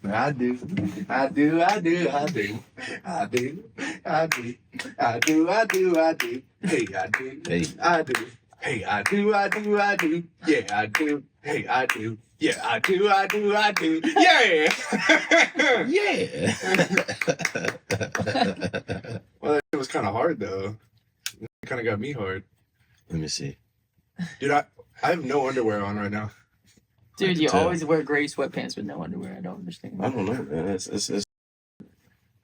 I do. I do. I do. I do. I do. I do. I do. I do. I do. Hey, I do. Hey. I do. Hey, I do. I do. I do. Yeah, I do. Hey, I do. Yeah, I do. I do. I do. Yeah. Yeah. Well, it was kind of hard though. It kind of got me hard. Let me see. Dude, I have no underwear on right now. Dude, you tell. always wear gray sweatpants with no underwear. I don't understand. I don't know, man. It's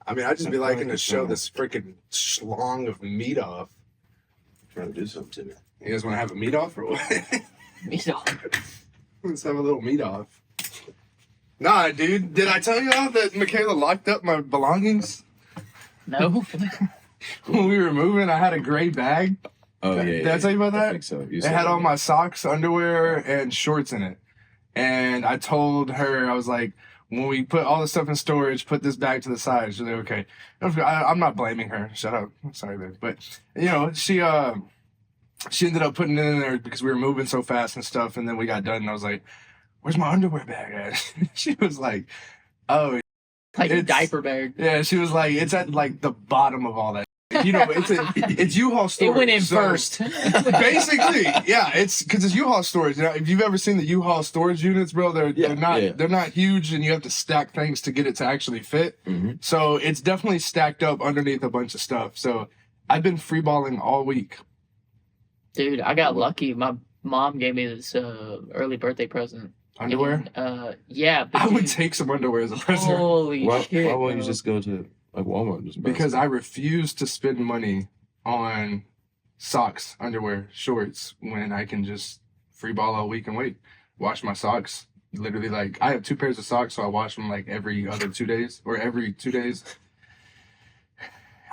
I mean, I just be liking to show this freaking schlong of meat off. trying to do something to me. You guys want to have a meat off or what? Me too. Let's have a little meat off. Nah, dude. Did I tell y'all that Michaela locked up my belongings? No. When we were moving, I had a gray bag. Oh, yeah. Did I tell you about I that? think so. You It said had all that. my socks, underwear, and shorts in it. And I told her, I was like, when we put all the stuff in storage, put this bag to the side. She's like, okay. I'm not blaming her. Shut up. I'm sorry, babe. But, you know, she ended up putting it in there because we were moving so fast and stuff. And then we got done and I was like, where's my underwear bag at? She was like, oh, Like a It's- diaper bag. yeah. She was like, it's at like the bottom of all that. You know, it's U-Haul It storage. went in so- first. Basically, yeah, it's because it's U-Haul storage. You know, if you've ever seen the U-Haul storage units, bro, they're not huge, and you have to stack things to get it to actually fit. Mhm. So it's definitely stacked up underneath a bunch of stuff. So I've been freeballing all week. Dude, I got lucky. My mom gave me this early birthday present. Underwear. And, yeah. But I would dude, take some underwear as a present Holy Why shit. won't you bro. just go to like Walmart and just buy because some? I refuse to spend money on socks, underwear, shorts when I can just freeball all week and wait. Wash my socks. Literally, like I have 2 pairs of socks, so I wash them like every other 2 days or every 2 days.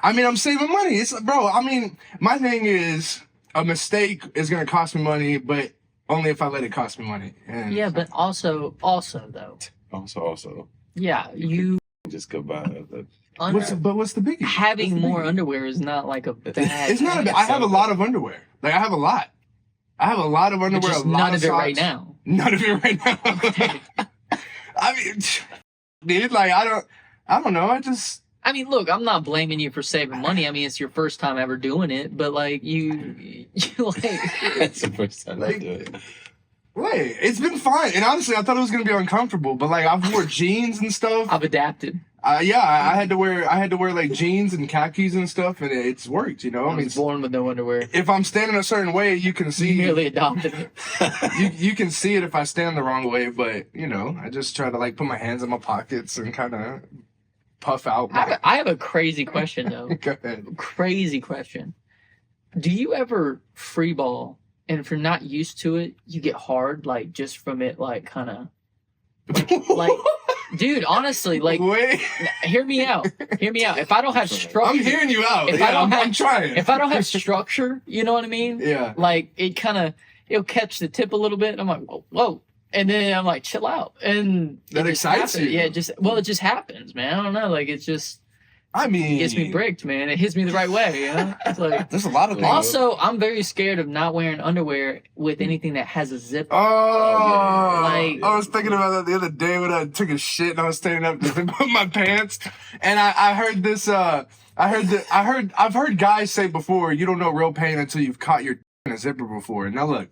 I mean, I'm saving money. It's bro. I mean, my thing is a mistake is gonna cost me money, but only if I let it cost me money. And Yeah, but also though. Also, Yeah, you just go buy the. what's the biggie? having What's the more biggie? underwear is not like a bad. It's not. I have a lot of underwear. Like I have a lot. I have a lot of but underwear. just a lot none of of it socks. right now. None of it right now. I mean, dude, like I don't know. I mean, look, I'm not blaming you for saving money. I mean, it's your first time ever doing it, but like you like That's the first time I Like- do it. Wait, it's been fine. And honestly, I thought it was gonna be uncomfortable. But like I've wore jeans and stuff. I've adapted. Yeah, I had to wear like jeans and khakis and stuff, and it's worked. You know, I I mean, was born with no underwear. if I'm standing a certain way, you can You see. merely adopted it. You can see it if I stand the wrong way, but you know, I just try to like put my hands in my pockets and kind of puff out. I have a crazy question though. Go ahead. Crazy question. Do you ever free ball and if you're not used to it, you get hard like just from it like kind of like dude, honestly, like Wait, hear me out. Hear me out. If I don't have structure, I'm hearing you out. If Yeah, I don't I'm have- trying. if I don't have structure, you know what I mean? Yeah. Like it'll catch the tip a little bit and I'm like, whoa. And then I'm like, chill out. And it That just excites happens. you. Yeah, it just happens, man. I don't know. Like it's just I mean, it gets me bricked, man. It hits me the right way, you know? It's like There's a lot of things. also, I'm very scared of not wearing underwear with anything that has a zipper. Oh, Like- I was thinking about that the other day when I took a shit and I was standing up to put my pants, and I heard this. I've heard guys say before, you don't know real pain until you've caught your in a zipper before. Now look,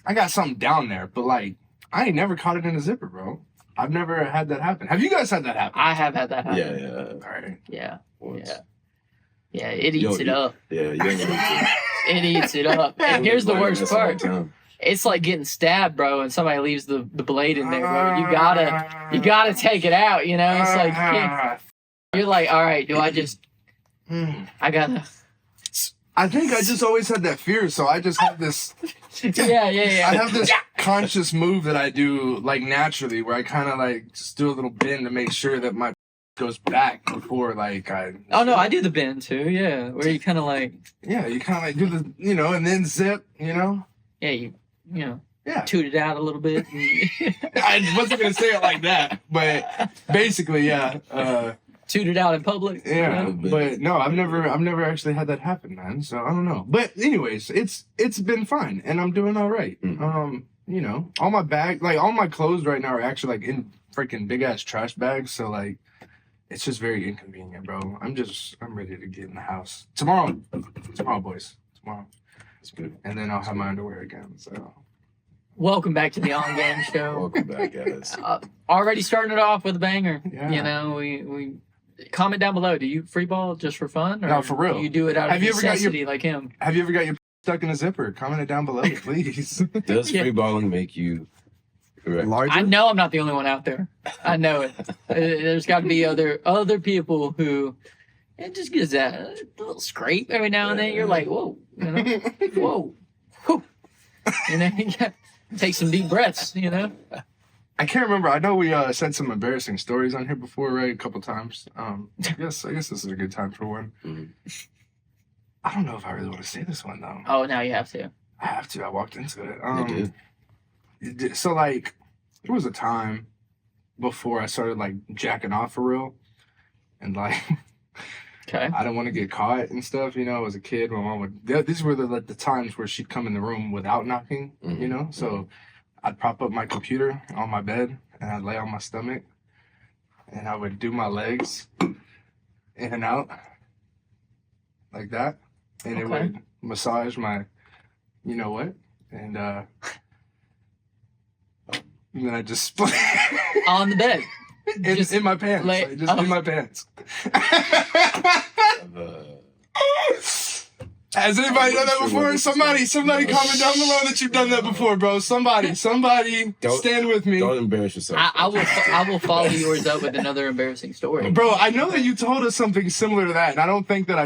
I got something down there, but like I ain't never caught it in a zipper, bro. I've never had that happen. Have you guys had that happen? I have had that happen. Yeah. All right. Yeah. Once. Yeah. Yeah. It eats it up. Yeah, you ain't gonna It eats it up. And here's the worst That's a long part. time. It's like getting stabbed, bro, and somebody leaves the blade in there, bro. You gotta take it out, you know? It's like you're like, all right, do I just I gotta I think I just always had that fear, so I just have this. Yeah. I have this conscious move that I do like naturally, where I kind of like just do a little bend to make sure that my goes back before like I. Oh no, I do the bend too, yeah. Where you kinda like Yeah, you kind of like do the, you know, and then zip, you know. yeah, you know, Yeah. toot it out a little bit. I wasn't gonna say it like that, but basically, yeah, Toot it out in public. you yeah. know? But no, I've never actually had that happen, man. So I don't know. But anyways, it's been fine, and I'm doing all right. Mhm. you know, all my bag, like all my clothes right now are actually like in freaking big ass trash bags. So like, it's just very inconvenient, bro. I'm ready to get in the house tomorrow, boys, tomorrow, That's good. and then I'll have my underwear again. So Welcome back to the On Game Show. Welcome back, guys. Already starting it off with a banger. Yeah. You know, we comment down below. Do you free ball just for fun, or No, for real. do you do it out of Have you ever got your- necessity like him? have you ever got your stuck in a zipper? Comment it down below, please. Does Yeah. free balling make you correct? Larger. I know I'm not the only one out there. I know it. There's got to be other people who it just gives that a little scrape every now and then. You're like, whoa, you know, whoa, whew. You know, you got to take some deep breaths. You know. I can't remember. I know we said some embarrassing stories on here before, right? A couple times. I guess this is a good time for one. Mhm. I don't know if I really want to say this one though. Oh, now you have to. I have to. I walked into it. You did. So like, there was a time before I started like jacking off for real, and like Okay. I didn't want to get caught and stuff. You know, as a kid, my mom would. These were the times where she'd come in the room without knocking. You know, so I'd prop up my computer on my bed and I'd lay on my stomach, and I would do my legs in and out like that, and it Okay. would massage my, you know what, and then I just split On the bed. Just in my pants, lay- like, just in my pants. I've, Has anybody done that Sure before? what this Somebody is. comment down below that you've done that before, bro. Somebody, Don't- stand with me. Don't embarrass yourself. I will follow yours up with another embarrassing story. Bro, I know that you told us something similar to that, and I don't think that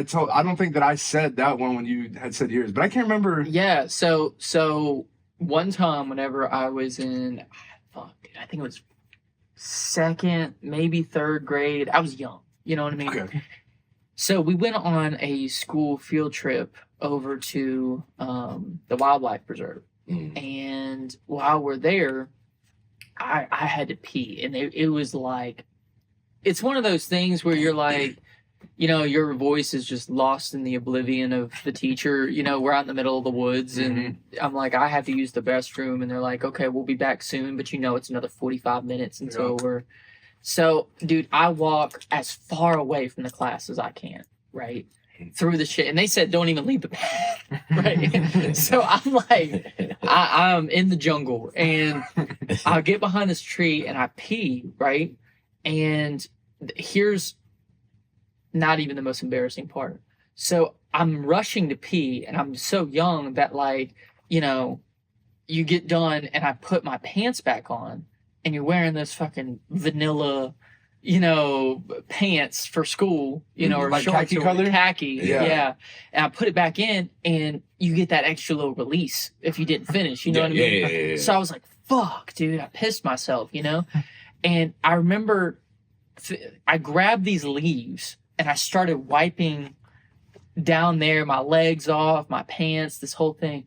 I said that one when you had said yours, but I can't remember. Yeah, so one time whenever I was in I think it was second, maybe third grade. I was young. You know what I mean? Okay. So we went on a school field trip over to the wildlife preserve. Mm. And while we're there, I had to pee. And it was like, it's one of those things where you're like, you know, your voice is just lost in the oblivion of the teacher. You know, we're out in the middle of the woods and I'm like, I have to use the restroom. And they're like, okay, we'll be back soon. But you know, it's another 45 minutes until we're. So, dude, I walk as far away from the class as I can, right? Through the shit. And they said, don't even leave the right? So I'm like, I'm in the jungle and I get behind this tree and I pee, right? And here's not even the most embarrassing part. So I'm rushing to pee and I'm so young that, like, you know, you get done and I put my pants back on and you're wearing this fucking vanilla, you know, pants for school, you know, or Like shorts khaki or color? khaki. Yeah. Yeah. And I put it back in and you get that extra little release if you didn't finish, you know what I mean? Yeah. So I was like, fuck, dude, I pissed myself, you know? And I remember I grabbed these leaves and I started wiping down there, my legs off, my pants, this whole thing,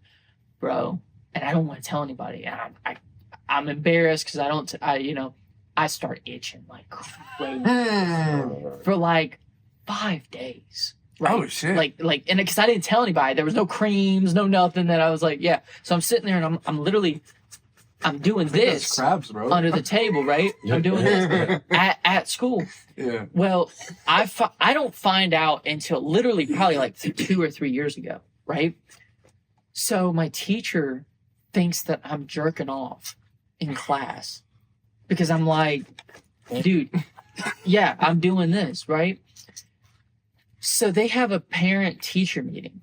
bro. And I don't want to tell anybody. And I'm embarrassed because I start itching like crazy for like 5 days. Right? Oh shit! Like, and because I didn't tell anybody, there was no creams, no nothing. That I was like, yeah. So I'm sitting there and I'm literally, I'm doing That's this crabs, bro. under the table, right? I'm doing this at school. Yeah. Well, I don't find out until literally probably like 2 or 3 years ago, right? So my teacher thinks that I'm jerking off in class because I'm like, dude, yeah, I'm doing this, right? So they have a parent-teacher meeting,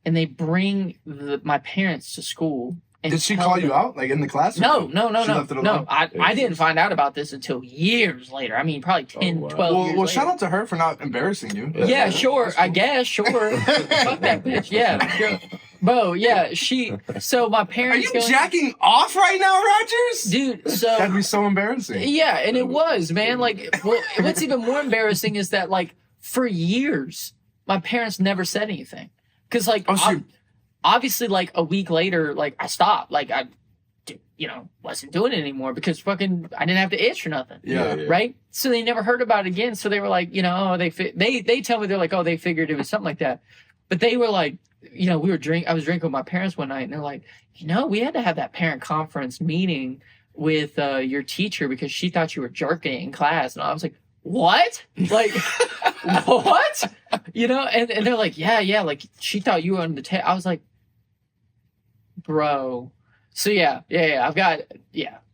and they bring my parents to school. And Did she tell call them- you out like in the class? or No. She left it No, alone? I didn't find out about this until years later. I mean, probably 10, wow. 12 years Well, later. shout out to her for not embarrassing you. Yeah, sure. That's cool. I guess, sure. Fuck that bitch. Yeah, sure. Bo, yeah, so my Are parents you jacking off right now, Rogers? dude, That'd so be so embarrassing. yeah, and it was, man. Like, well, what's even more embarrassing is that, like, for years, my parents never said anything. Because, like, Oh, shoot. obviously, like, a week later, like, I stopped. Like, I, wasn't doing it anymore because fucking I didn't have to itch or nothing. Yeah. Right? So they never heard about it again. So they were like, they tell me, they're like, oh, they figured it was something like that. But they were like, I was drinking with my parents one night, and they're like, we had to have that parent conference meeting with your teacher because she thought you were jerking it in class. And I was like, what? Like, what? And they're like, yeah, like she thought you were on the table. I was like, bro. So yeah, I've got,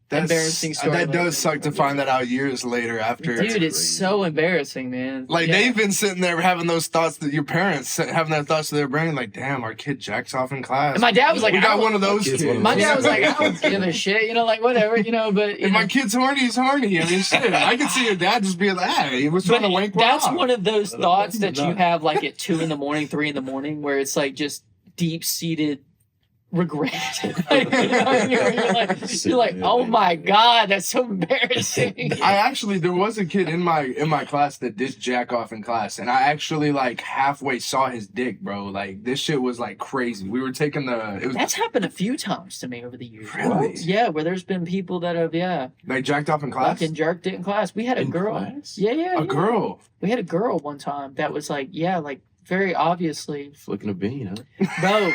embarrassing story. That does suck to find that out years later after. Dude, it's so embarrassing, man. Like, they've been sitting there having those thoughts, that your parents having that thoughts to their brain, like, damn, our kid jacks off in class. And my dad was like, we got one of those kids. kids. My dad was like, I don't give a shit, like whatever, but. If my kid's horny, he's horny. I mean, shit. I can see your dad just being like, hey, he was trying to wank That's off. one of those thoughts that you have like at 2 a.m, 3 a.m, where it's like just deep seated regret. Like, you're like, oh my god, that's so embarrassing. There was a kid in my class that did jack off in class, and I actually like halfway saw his dick, bro. Like, this shit was like crazy. We were taking That's happened a few times to me over the years. Really? Yeah, where there's been people that have like jacked off in class. fucking jerked it in class. We had a girl. Class? Yeah. A girl. We had a girl one time that was like, like very obviously, Flicking a bean, huh? bro.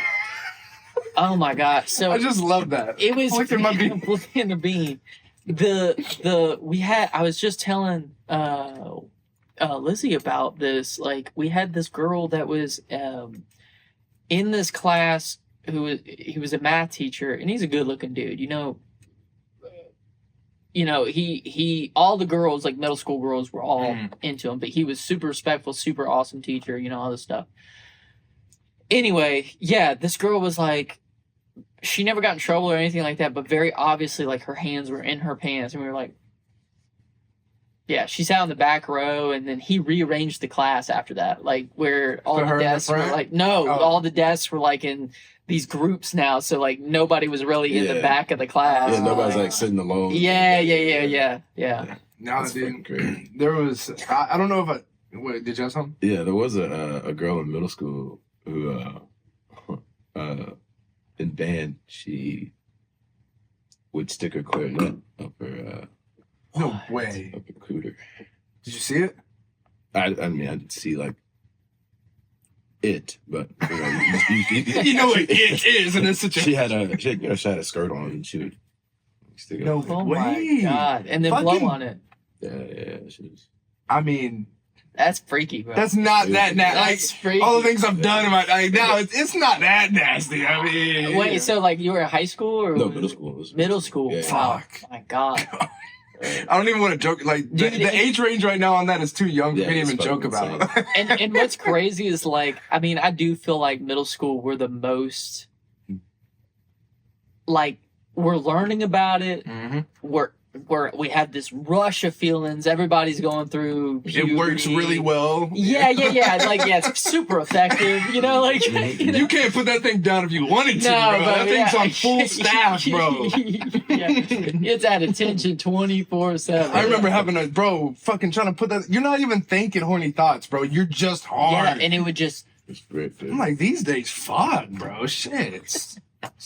Oh my god! So I just love that. it was Flicking my bean. flicking the bean. I was just telling Lizzie about this. Like, we had this girl that was in this class he was a math teacher, and he's a good looking dude. He all the girls, like middle school girls, were all into him, but he was super respectful, super awesome teacher. All this stuff. Anyway, this girl was like, she never got in trouble or anything like that, but very obviously, like, her hands were in her pants, and we were like, she sat on the back row, and then he rearranged the class after that, like, where all the desks were like, all the desks were like in these groups now, so like nobody was really in the back of the class. Yeah, nobody's like sitting alone. Yeah. No, dude. There was, I don't know if wait, did you have something? Yeah, there was a girl in middle school who in band, she would stick her clarinet up her No way. up her cooter. Did you see it? I mean, I didn't see like it, but You know what it is, and it's such a. she had a skirt on, and she would stick it. No up. Oh way. my god! And then blow Fucking- on it. Yeah, she was. I mean, That's freaky, bro. that's not that nasty. Like, That's freaky. all the things I've done in my now, it's not that nasty. I mean, Wait, so like you were in high school or No, middle school. It was Middle school. Yeah. Fuck. Oh my god. I don't even want to joke. Like, Dude, the age range right now on that is too young for Yeah, me to it's even joke fucking about. And what's crazy is like, I mean, I do feel like middle school we're the most like we're learning about it. Mm-hmm. We have this rush of feelings. Everybody's going through. It works puberty. really well. Yeah. Like, it's super effective. Like, You can't put that thing down if you wanted to, bro. That thing's on full staff, bro. It's at attention 24/7. I remember having a fucking trying to put that. You're not even thinking horny thoughts, bro. You're just hard. and it would just. It's great. I'm like, these days, fuck, bro. Shit, it's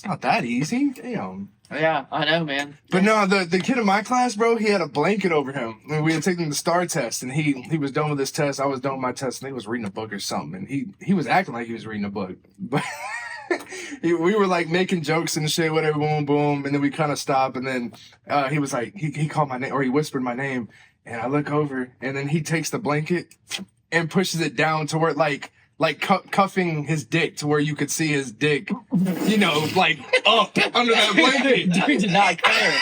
not that easy. Damn. Yeah, I know, man. But no, the kid in my class, bro, he had a blanket over him. And we had taken the STAR test, and he was done with his test. I was done with my test, and he was reading a book or something. And he was acting like he was reading a book. But we were like making jokes and shit, whatever, boom, boom. And then we kind of stopped. And then he was like, he called my name, or he whispered my name. And I look over, and then he takes the blanket and pushes it down to where cuffing his dick to where you could see his dick, like up under that blanket. Dude did not care.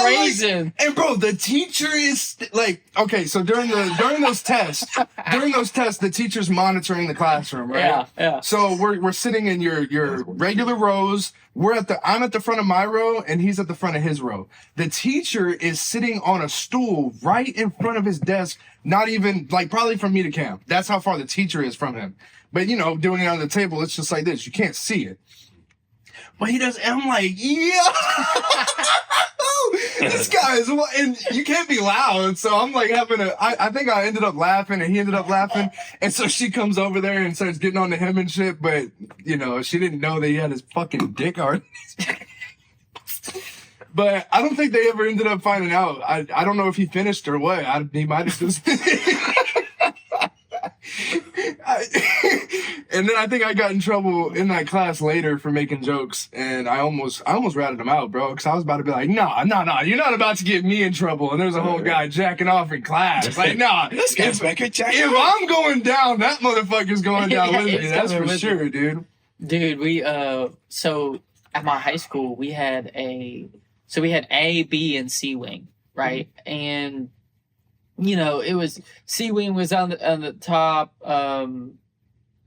Brazen. And bro, the teacher is like, okay, so during those tests, the teacher's monitoring the classroom, right? Yeah. So we're sitting in your regular rows. I'm at the front of my row, and he's at the front of his row. The teacher is sitting on a stool right in front of his desk, not even like probably from me to Cam. That's how far the teacher is from him. But doing it on the table, it's just like this. You can't see it. But he does, and I'm like, yeah. This guy is, and you can't be loud. So I'm like I think I ended up laughing, and he ended up laughing. And so she comes over there and starts getting on to him and shit. But, she didn't know that he had his fucking dick hard. But I don't think they ever ended up finding out. I don't know if he finished or what. He might have just. And then I think I got in trouble in that class later for making jokes, and I almost ratted him out, bro, because I was about to be like, nah, you're not about to get me in trouble. And there's a whole guy jacking off in class. Like, nah, if I'm going down, that motherfucker's going down Yeah, with me. it's That's coming for with sure, dude. Dude, we so at my high school we had A, B, and C wing, right? And you know, it was C wing was on the top,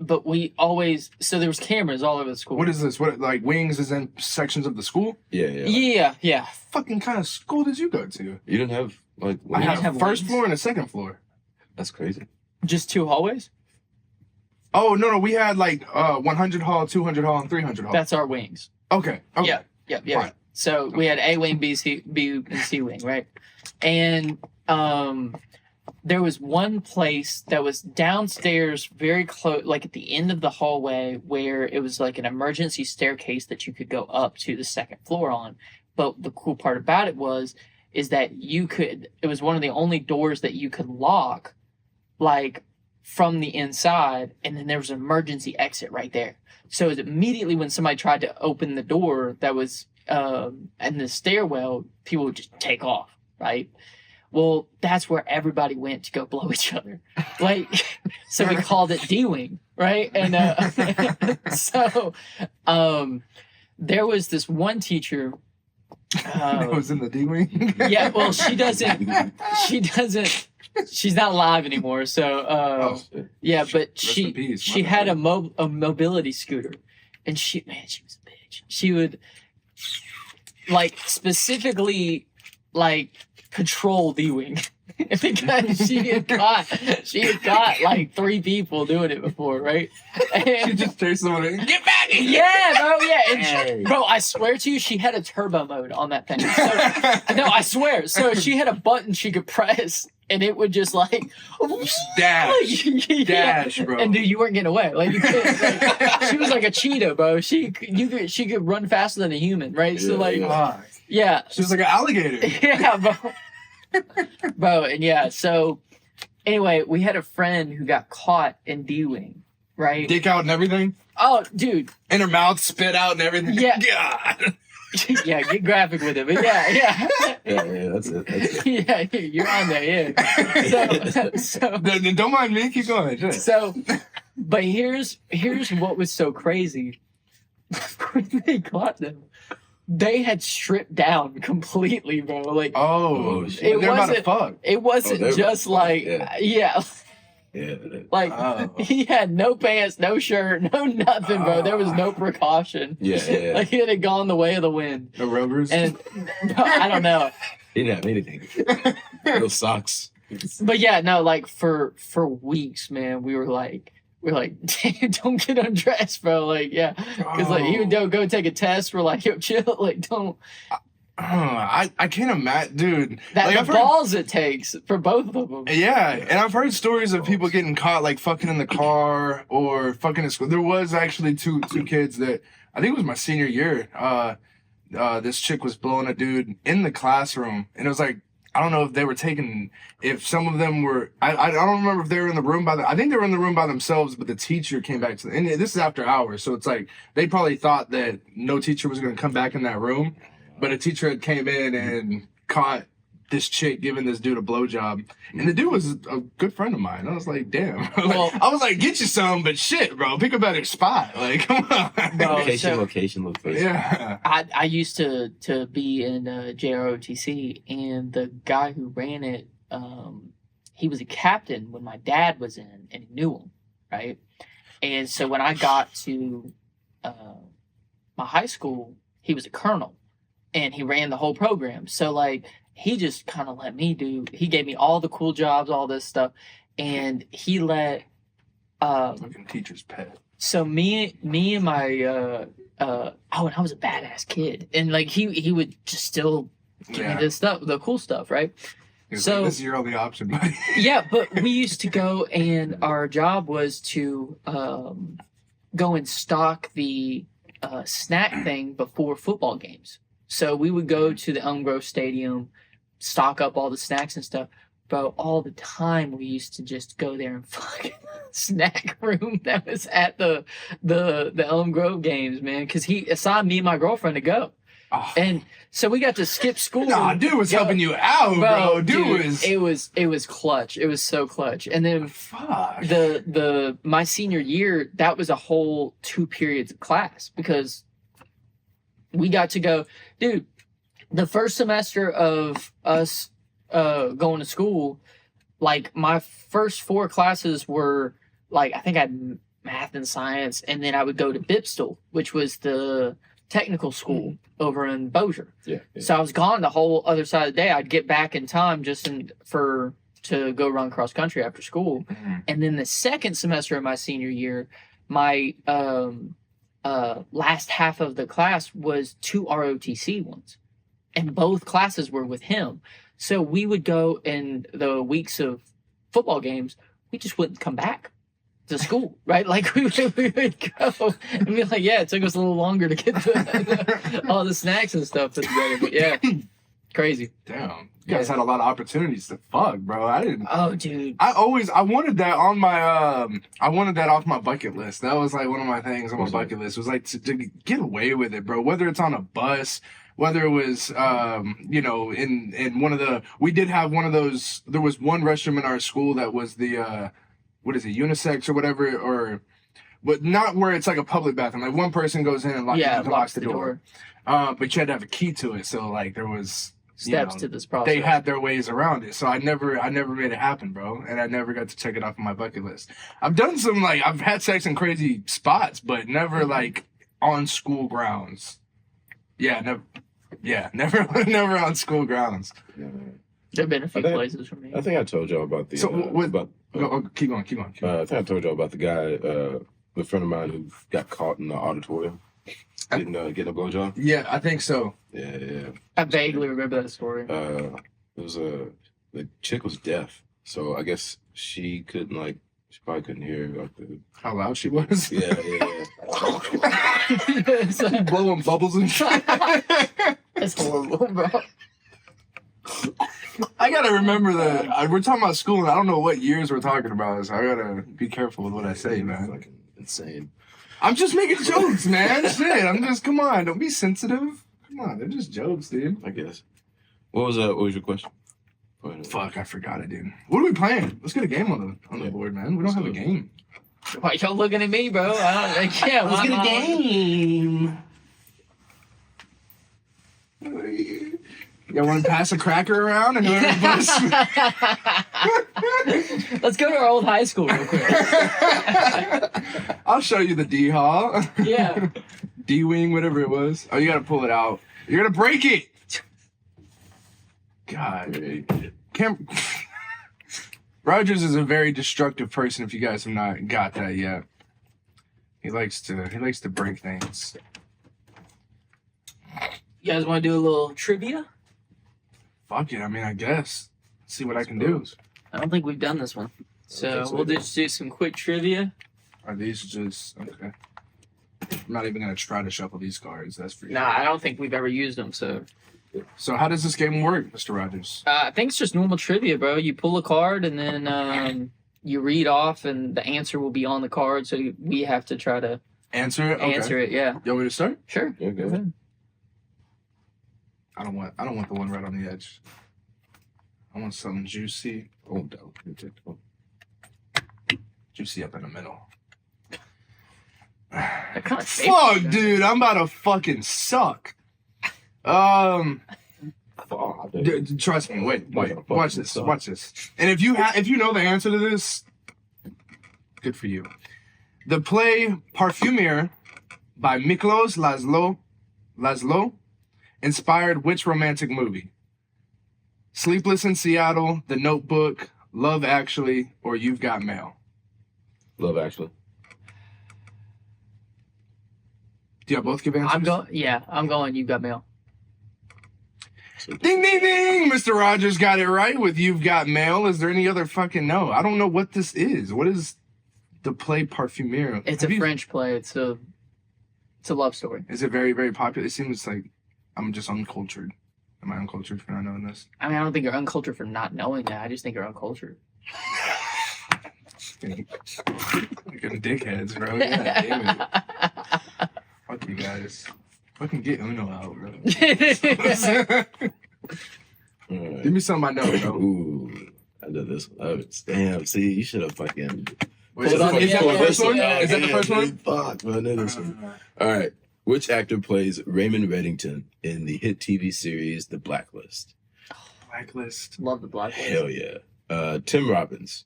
but we always there was cameras all over the school. What is this? What, like, wings is in sections of the school? Yeah. Fucking kind of school did you go to? You didn't have like. I didn't had have a first wings. floor and a second floor. That's crazy. Just 2 hallways. Oh, no, we had like 100 hall, 200 hall, and 300 hall. That's our wings. Okay. Yeah. Fine. So we had A wing, B, and C wing, right? And there was one place that was downstairs, very close, like at the end of the hallway, where it was like an emergency staircase that you could go up to the second floor on. But the cool part about it is that it was one of the only doors that you could lock, like from the inside, and then there was an emergency exit right there. So it was immediately when somebody tried to open the door that was in the stairwell, people would just take off, right? Well, that's where everybody went to go blow each other. Like, so we called it D-Wing, right? And there was this one teacher. That was in the D wing. Yeah, well, she's not alive anymore. So, yeah, but Rest in peace, she my had bad. a mobility scooter, and she was a bitch. She would like specifically like patrol D-Wing because she had got like 3 people doing it before, right? She And just chased someone and get back in. yeah, bro, yeah, and Hey. bro, I swear to you, she had a turbo mode on that thing. So, no, I swear. So she had a button she could press, and it would just like Dash. Yeah. Dash, bro. And dude, you weren't getting away. Like you couldn't. Like, she was like a cheetah, bro. She could run faster than a human, right? So Yeah, like, yeah. yeah, She was like an alligator. yeah, bro, and yeah. So anyway, we had a friend who got caught in D-Wing, right? Dick out and everything. Oh, dude, In her mouth, spit out and everything. Yeah. God. yeah, get graphic with it, but yeah. Yeah, that's it. Yeah, you're on there, yeah. So, Then don't mind me. Keep going. Just. so, but here's what was so crazy. When they caught them, they had stripped down completely, bro. Like Oh, It shit. They're about to wasn't- fuck. it wasn't they were- just like yeah. yeah, Yeah. like Oh. he had no pants, no shirt, no nothing, bro. There was no precaution. Yeah. Like it had gone the way of the wind. No rubbers. And no, I don't know. He didn't have anything. No socks. But yeah, no, like for weeks, man, we were like, "Damn, don't get undressed, bro." Like, yeah, because like he would go take a test. We're like, "Yo, chill." Like, don't I can't imagine, dude. that Like, the I've heard- balls it takes for both of them. Yeah, and I've heard stories of people getting caught like fucking in the car or fucking in school. There was actually two kids that I think it was my senior year. This chick was blowing a dude in the classroom, and it was like I don't know if they were taking, if some of them were. I don't remember if they were in the room I think they were in the room by themselves, but the teacher came back to. And this is after hours, so it's like they probably thought that no teacher was going to come back in that room, but a teacher had came in and caught this chick giving this dude a blowjob, and the dude was a good friend of mine. I was like, damn. Well- I was like, get you some, but shit, bro, pick a better spot. Like, come on. Bro, Location, location. Yeah. I used to be in JROTC, and the guy who ran it, he was a captain when my dad was in, and he knew him, right? And so when I got to my high school, he was a colonel, and he ran the whole program. So like he just kind of let me do. He gave me all the cool jobs, all this stuff, and he let. Fucking teacher's pet. So me and my and I was a badass kid, and like he would just still give me this stuff, the cool stuff, right? He's So- like, this is your only option, buddy. Yeah, but we used to go, and our job was to go and stock the snack thing before football games. So we would go to the Elm Grove Stadium, stock up all the snacks and stuff. bro, all the time we used to just go there and fucking snack room that was at the Elm Grove games, man, because he assigned me and my girlfriend to go. Oh. And so we got to skip school. Nah, dude was helping you out, bro. Dude was. It was clutch. It was so clutch. And then Fuck. my senior year, that was a whole 2 periods of class because we got to go, dude. The first semester of us going to school, like my first 4 classes were like I think I had math and science, and then I would go to Bipstel, which was the technical school over in Bossier. Yeah. So I was gone the whole other side of the day. I'd get back in time just to go run cross country after school. Mhm. And then the second semester of my senior year, my last half of the class was 2 ROTC ones. And both classes were with him. So we would go in the weeks of football games, we just wouldn't come back to school, right? Like we would go and be like, yeah, it took us a little longer to get all the snacks and stuff put together. But yeah, crazy. Damn. You guys had a lot of opportunities to fuck, bro. I didn't. Oh, dude. I wanted that on my I wanted that off my bucket list. That was like one of my things on my bucket list was like to get away with it, bro. Whether it's on a bus, whether it was in one of the, we did have one of those, there was one restroom in our school that was the what is it, unisex or whatever, but not where it's like a public bathroom. Like one person goes in and locks the door. But you had to have a key to it. So like there was Steps to this process. They had their ways around it. So I never made it happen, bro. And I never got to check it off on my bucket list. I've done some I've had sex in crazy spots, but never like on school grounds. Never never on school grounds. There have been a few places for me. I think I told y'all about the. So keep going. I think I told y'all about the guy, the friend of mine who got caught in the auditorium getting a blowjob. Yeah, I think so. Yeah. I vaguely remember that story. It was the chick was deaf, so I guess she couldn't she probably couldn't hear How loud she was. Yeah. It's like, Blowing bubbles and shit. that's horrible, bro. I gotta remember that we're talking about school, and I don't know what years we're talking about, so I gotta be careful with what I say, man. Fucking insane. I'm just making jokes, man. Shit, come on, don't be sensitive. Come on, they're just jokes, dude. I guess. What was your question? Fuck, I forgot it, dude. What are we playing? Let's get a game on the board, man. We don't have a game. Why y'all looking at me, bro? Let's get a game. Y'all want to pass a cracker around and whoever bust? Let's go to our old high school real quick. I'll show you the D Hall. Yeah. D wing, whatever it was. Oh, you gotta pull it out. You're gonna break it. God. Rogers is a very destructive person. If you guys have not got that yet, he likes to break things. You guys want to do a little trivia? Fuck it. I mean, I guess. See what I can do. I don't think we've done this one. So so. we'll just do some quick trivia. Are these just okay? I'm not even gonna try to shuffle these cards. That's for you. Nah, I don't think we've ever used them. So So how does this game work, Mr. Rogers? I think it's just normal trivia, bro. You pull a card and then you read off, and the answer will be on the card. So we have to try to Answer it. Okay. answer it. Yeah, You want me to start? sure. Yeah, Go ahead. I don't want the one right on the edge. I want something juicy. Oh, dope. Juicy up in the middle. That kind of Fuck, dude, I'm about to fucking suck. Trust me. Wait. Watch this. And if you know the answer to this, good for you. The play Parfumier by Miklos Laszlo inspired which romantic movie? Sleepless in Seattle, The Notebook, Love Actually, or You've Got Mail? Love Actually. Do y'all both give answers? I'm going. You've Got Mail. Ding, ding, ding! Mr. Rogers got it right with You've Got Mail. Is there any other fucking no? I don't know what this is. What is the play Parfumier? It's a French play. It's a love story. Is it very, very popular? It seems like I'm just uncultured. Am I uncultured for not knowing this? I mean, I don't think you're uncultured for not knowing that. I just think you're uncultured. Fucking dickheads, bro. Yeah, damn it. Fuck you guys. Fucking get Uno out, bro. All right. Give me something I know, bro. Ooh, I did this. Damn, see, you should have fucking. Wait, Hold on, is that the yeah, first one? yeah, Is that the first one? Fuck, man, I knew this one. All right. Which actor plays Raymond Reddington in the hit TV series The Blacklist? Blacklist. Love the Blacklist. Hell yeah. Tim Robbins,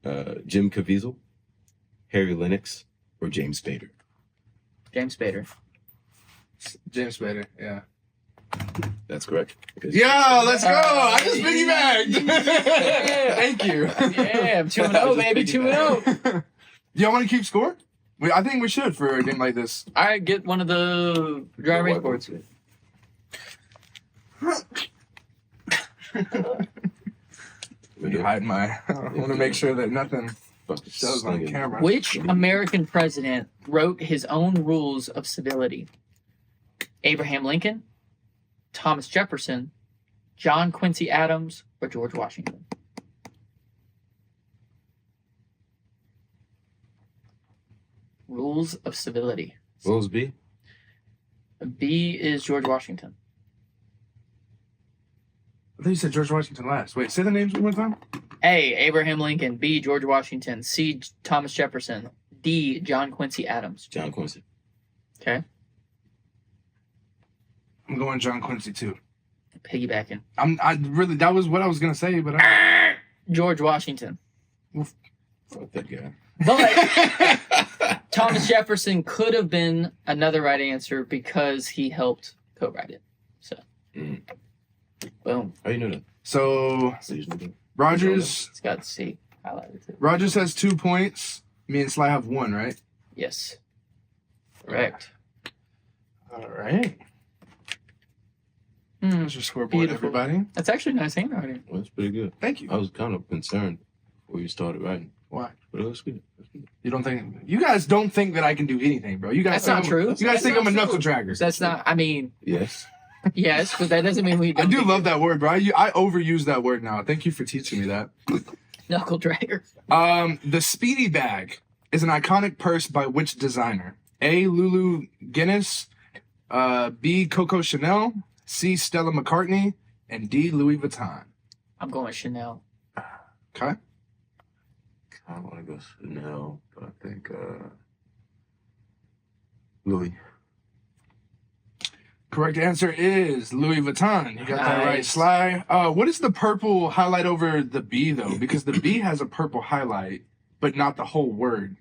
Jim Caviezel, Harry Lennox, or James Spader? James Spader. James Spader, yeah. That's correct. Yeah, let's go. I just piggybacked. Thank you. Yeah, I'm 2-0, baby, 2-0. Y'all want to keep score? I think we should for a game like this. All right, get one of the dry erase boards. Let me hide my. I want to make sure that nothing shows on camera. Which American president wrote his own rules of civility? Abraham Lincoln, Thomas Jefferson, John Quincy Adams, or George Washington? Rules of civility. What was B? B is George Washington. I thought you said George Washington last. Wait, say the names one more time. A, Abraham Lincoln. B, George Washington. C, Thomas Jefferson. D, John Quincy Adams. John Quincy. Okay. I'm going John Quincy too. Piggybacking. That was what I was gonna say, but George Washington. Fuck that guy. But Thomas Jefferson could have been another right answer because he helped co-write it. So, boom. How you know that? So Rogers It's got C highlighted too. Rogers has 2 points. Me and Sly have 1, right? Yes. Correct. All right. Hmm. That's your scoreboard, Beautiful. everybody. That's actually nice handwriting. Well, that's pretty good. Thank you. I was kind of concerned before you started writing, Why? but it looks good. That's good. You don't think you guys don't think that I can do anything, bro? You guys That's not think true. You guys That's think not I'm a true. knuckle dragger. That's not, I mean, Yes. yes, but that doesn't mean we I don't do think love that word, bro. I overuse that word now. Thank you for teaching me that. knuckle dragger. The Speedy Bag is an iconic purse by which designer? A. Lulu Guinness, B. Coco Chanel, C. Stella McCartney, and D. Louis Vuitton. I'm going with Chanel. Okay. I want to go Chanel, but I think Louis. Correct answer is Louis Vuitton. You got that right, Nice. Sly. What is the purple highlight over the B, though? Because the B has a purple highlight, but not the whole word.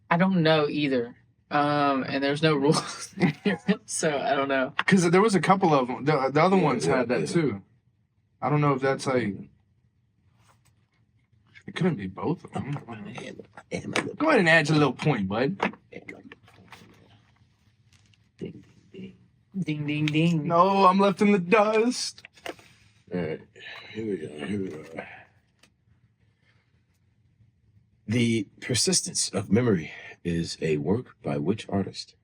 I don't know either. And there's no rules here, so I don't know. Because there was a couple of them. The other Yeah, ones had that, yeah. too. I don't know if that's like... It couldn't be both of them. Go ahead and add your little point, bud. Ding, ding, ding. No, I'm left in the dust. All right, here we go. Here we go. The Persistence of Memory is a work by which artist?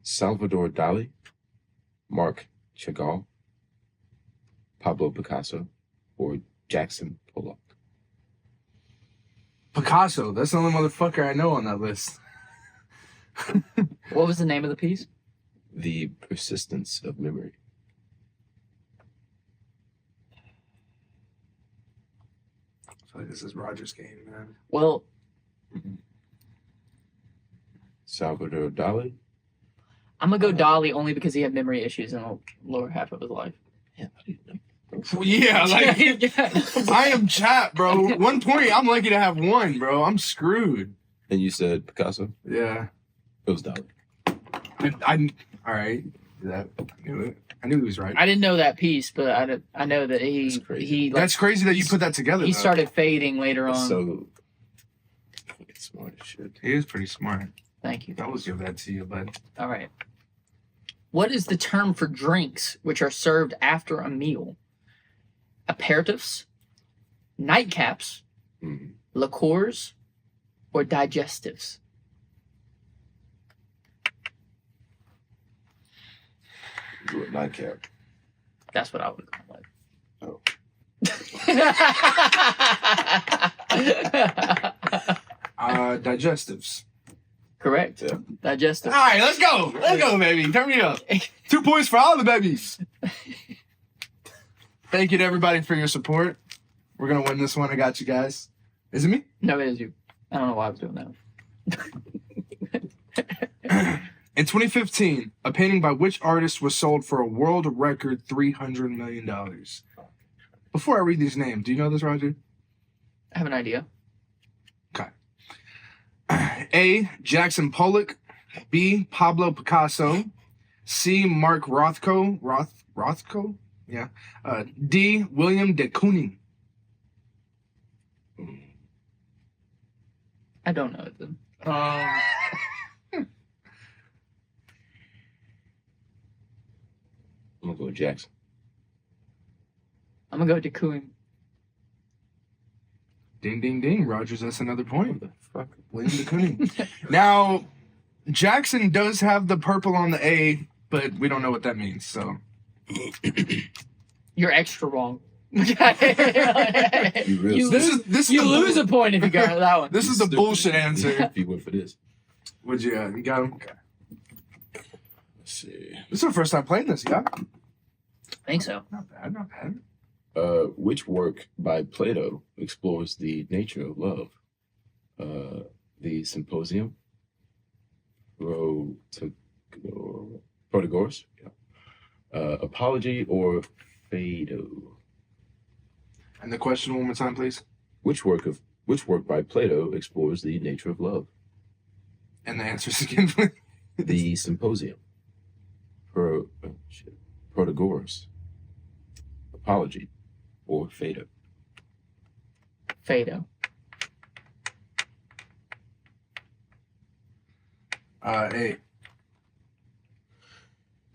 Salvador Dali, Mark Chagall, Pablo Picasso, or Jackson Pollock? Picasso. That's the only motherfucker I know on that list. What was the name of the piece? The Persistence of Memory. I feel like this is Roger's game, man. Well, Salvador Dali. I'm gonna go Dolly only because he had memory issues in the lower half of his life. Yeah, how do you know? Well, yeah, like I am chapped, bro. 1 point. I'm lucky to have 1, bro. I'm screwed. And you said Picasso? Yeah. It was Dali. All right. That I knew it. I knew he was right. I didn't know that piece, but I know that That's crazy. he like, That's crazy that you put that together. he though. started fading later on. So fucking smart as shit. He is pretty smart. Thank you. I will give that to you, bud. All right. What is the term for drinks which are served after a meal? Aperitifs, nightcaps, Mm. liqueurs, or digestives? Do a nightcap. That's what I would have gone Oh. with. Digestives. Correct. Yeah. Digestive. All right, let's go. Let's go, baby. Turn me up. 2 points for all the babies. Thank you to everybody for your support. We're going to win this one. I got you guys. Is it me? No, it is you. I don't know why I was doing that. In 2015, a painting by which artist was sold for a world record $300 million? Before I read these names, do you know this, Roger? I have an idea. A. Jackson Pollock. B. Pablo Picasso. C. Mark Rothko. Rothko? Yeah. D. William de Kooning. I don't know them. I'm gonna go with Jackson. I'm gonna go to Cooing. Ding, ding, ding. Rogers, that's another point. What the fuck? William de Kooning. Now, Jackson does have the purple on the A, but we don't know what that means, so. You're extra wrong. You really You This is You the lose a point if you got that one. This is the bullshit answer. If you went for this. Would you? You got him? Okay. Let's see. This is our first time playing this, yeah? I think so. Not bad, not bad. Which work by Plato explores the nature of love? The Symposium, Protagoras, Apology, or Phaedo? And the question one more time, please. Which work by Plato explores the nature of love? And the answers again, please. The Symposium, Protagoras, Apology, or Phaedo? Phaedo. A.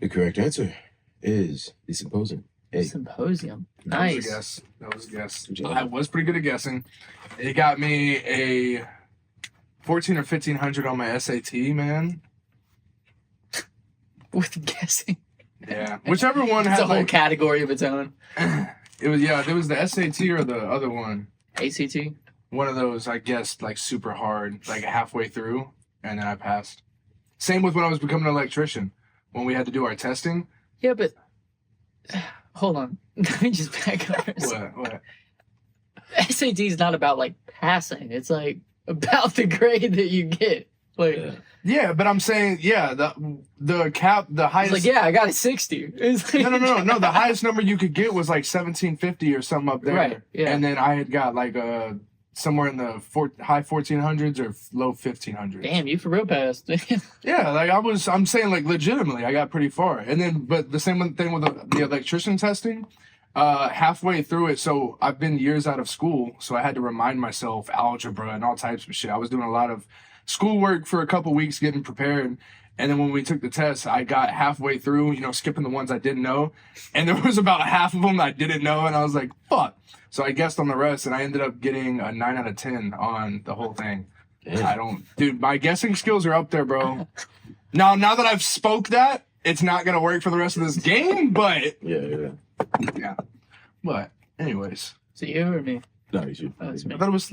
The correct answer is the Symposium. A. Symposium. That was a Nice. guess. That was a guess. Good job. I was pretty good at guessing. It got me a 14 or 1500 on my SAT, man. With guessing. Yeah. Whichever one It's had a whole like, category of its own. it was the SAT or the other one. ACT. One of those I guessed like super hard, like halfway through, and then I passed. Same with when I was becoming an electrician. When we had to do our testing. Yeah, but hold on. Let me just back up. What? SAT is not about like passing. It's like about the grade that you get. Like, Yeah. Yeah, but I'm saying, yeah, the it's highest. like, yeah, I got a 60. It's like, No. The highest number you could get was like 1750 or something up there. Right, yeah. And then I had got like somewhere in the high 1400s or low 1500s. Damn, you for real passed. Yeah, like I'm saying like legitimately, I got pretty far. And then, but the same thing with the electrician testing. Halfway through it, so I've been years out of school, so I had to remind myself algebra and all types of shit. I was doing a lot of schoolwork for a couple weeks getting prepared. And then when we took the test, I got halfway through, skipping the ones I didn't know. And there was about half of them that I didn't know. And I was like, fuck. So I guessed on the rest and I ended up getting a 9 out of 10 on the whole thing. Damn. Dude, my guessing skills are up there, bro. Now that I've spoke that, it's not going to work for the rest of this game, but Yeah. yeah. But anyways, So you or me? No, you should. Oh, it's me. I thought it was,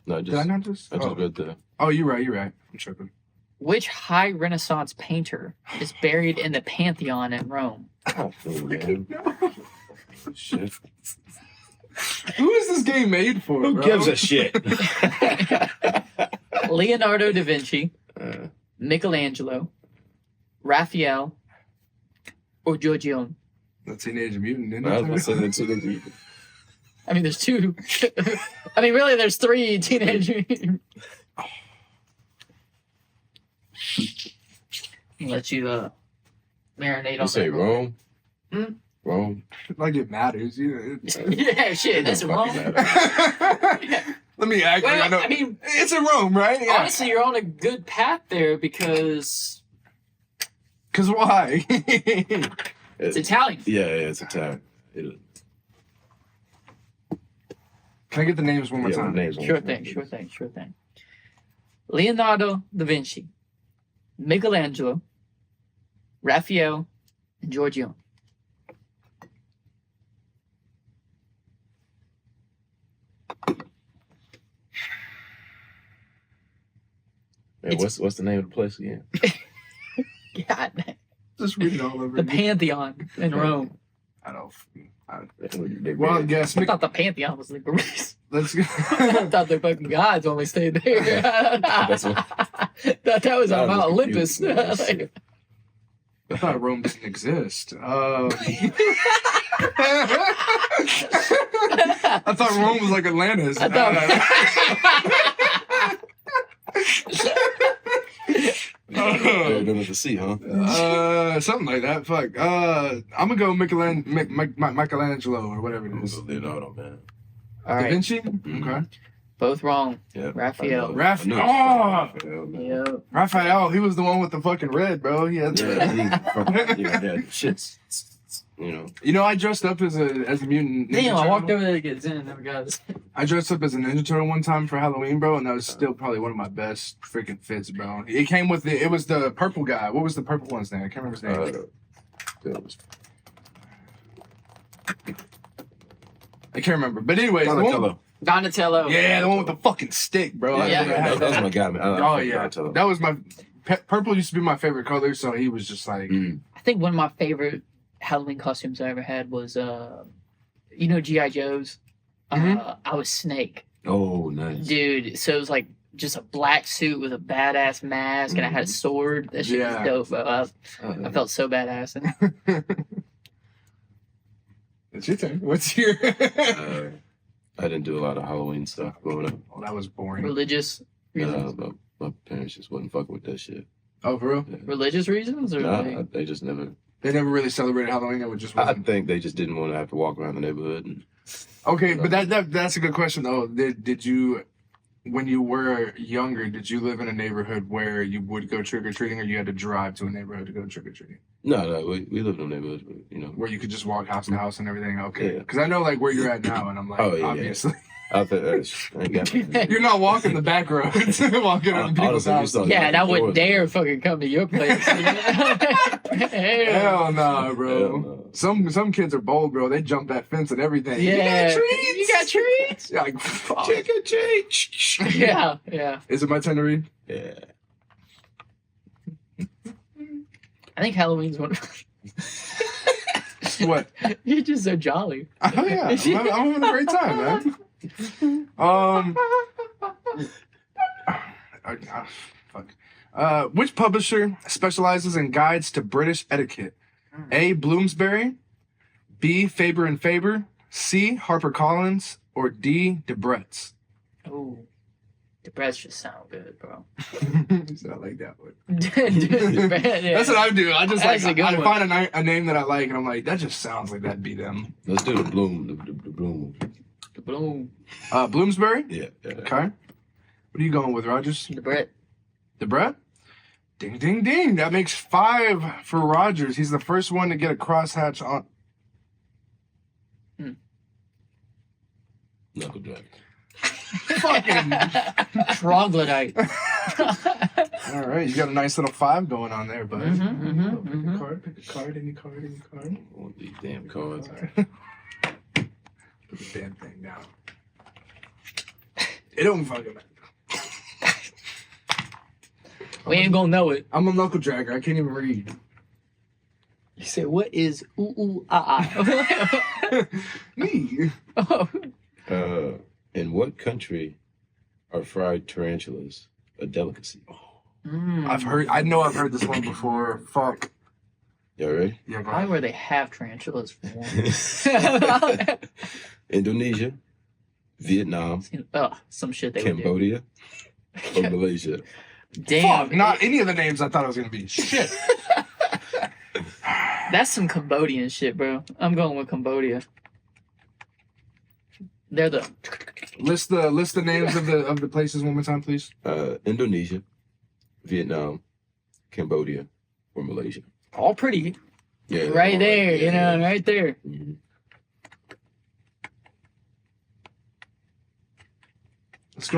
No, did I not just? I just Oh, read the. oh you're right. I'm tripping. Which high Renaissance painter is buried in the Pantheon in Rome? Oh, man. Shit. Who is this game made for, Who bro? gives a shit? Leonardo da Vinci, Uh, Michelangelo, Raphael, or Giorgione? The Teenage Mutant I was Ninja gonna say Turtles. that too. Did you- I mean, there's two. I mean, really, there's three teenage. Let you marinate You on say that. Rome? Hmm? Rome? Like it matters. Yeah, shit, that's Don't wrong. fucking matter. Let me act like I know. Well, I mean, It's in Rome, right? Yeah. honestly, you're on a good path there because Because why? it's Italian. Yeah, it's Italian. Can I get the names one more Yeah, time? names on Sure it. thing. Leonardo da Vinci, Michelangelo, Raphael, and Giorgione. Hey, what's the name of the place again? God, Just read it all over. the again. Pantheon in Rome. I don't. They Well, I buried- guess I thought the Pantheon was the Greece. let's go. I thought the fucking gods only stayed there. That's what- that was on I was Mount Olympus. confused. I thought Rome didn't exist. I thought Rome was like Atlantis. I Buried under the sea, huh? Something like that. Fuck. I'm gonna go Michelangelo or whatever it is. Leonardo, man. All Da right, Vinci. Mhm. Okay. both wrong. Yeah. Raphael. Raph- I knew it was Oh! Raphael, man. Yeah. Raphael. He was the one with the fucking red, bro. He had. Yeah, shit's, you know. You know, I dressed up as a mutant. Ninja Damn, I Turtle. walked over there to get Zen. Never got it. I dressed up as a Ninja Turtle one time for Halloween, bro, and that was still probably one of my best freaking fits, bro. It came with it was the purple guy. What was the purple one's name? I can't remember his name. That was I can't remember. But anyways, the one, Donatello. Donatello. yeah, the one with the fucking stick, bro. I Yeah. never had That was that. my guy, man. I Oh like yeah, Donatello. that was my purple used to be my favorite color, so he was just like, Mm. I think one of my favorite Halloween costumes I ever had was, you know, G.I. Joe's. Mhm. I was Snake, Oh, nice. dude. So it was like just a black suit with a badass mask, and I had a sword. That shit Yeah. was dope. Bro. I felt so badass. it's your turn. What's your? I didn't do a lot of Halloween stuff growing up. Oh, that was boring. Religious reasons. My parents just wasn't fucking with that shit. Oh, for real? Religious reasons, or like, They just never. They never really celebrated Halloween. It was just I wasn't. think they just didn't want to have to walk around the neighborhood. And, Okay, but that's a good question though. Did you, when you were younger, did you live in a neighborhood where you would go trick or treating, or you had to drive to a neighborhood to go trick or treating, no, we lived in a neighborhood, you know. where you could just walk house to house and everything? Okay, Yeah. because I know like where you're at now, and I'm like, Oh, yeah, obviously, I think I ain't got nothing. you're not walking the back roads, walking on people's Honestly, we houses. started- yeah, and I wouldn't Doors. dare fucking come to your place. Hell nah, bro. Hell no. Some kids are bold, bro. They jump that fence and everything. Yeah. You got treats. You got treats? Yeah, like, fuck. Trick or treat. Yeah, yeah. Is it my turn to read? Yeah. Mm-hmm. I think Halloween's one. What? You're just so jolly. Oh yeah, I'm having a great time, man. Fuck. Which publisher specializes in guides to British etiquette? A. Bloomsbury, B. Faber and Faber, C. HarperCollins, or D. Debrett's? Oh, the breasts just sound good, bro. So I like that one. Yeah. That's what I do. I just That's a like good I one. find a name that I like, and I'm like, that just sounds like that'd be them. Let's do the bloom. The bloom. The bloom. Bloomsbury. Yeah. Okay. What are you going with, Rogers? The Brett. Debret? Ding, ding, ding. That makes 5 for Rogers. He's the first one to get a crosshatch on. Knuckle drag. Fucking. Troglodyte. All right, you got a nice little 5 going on there, bud. Mhm, Pick a card, any card, any card. I want these damn cards. Put the damn thing down. It don't fucking matter. We ain't gonna know it. I'm a knuckle dragger. I can't even read. You said, what is ooh ooh ah Me. ah? In what country are fried tarantulas a delicacy? I know I've heard this one before. Fuck. Y'all ready? Yeah, go Why ahead. where they have tarantulas for one? Indonesia, Vietnam, Some shit they would do. Cambodia, or Malaysia? Damn, Fuck, not any of the names I thought it was gonna be. Shit. that's some Cambodian shit, bro. I'm going with Cambodia. They're the List the names of the places one more time, please. Indonesia, Vietnam, Cambodia, or Malaysia? all pretty Yeah, right all there, yeah, you know, yeah. right there. Mhm. Let's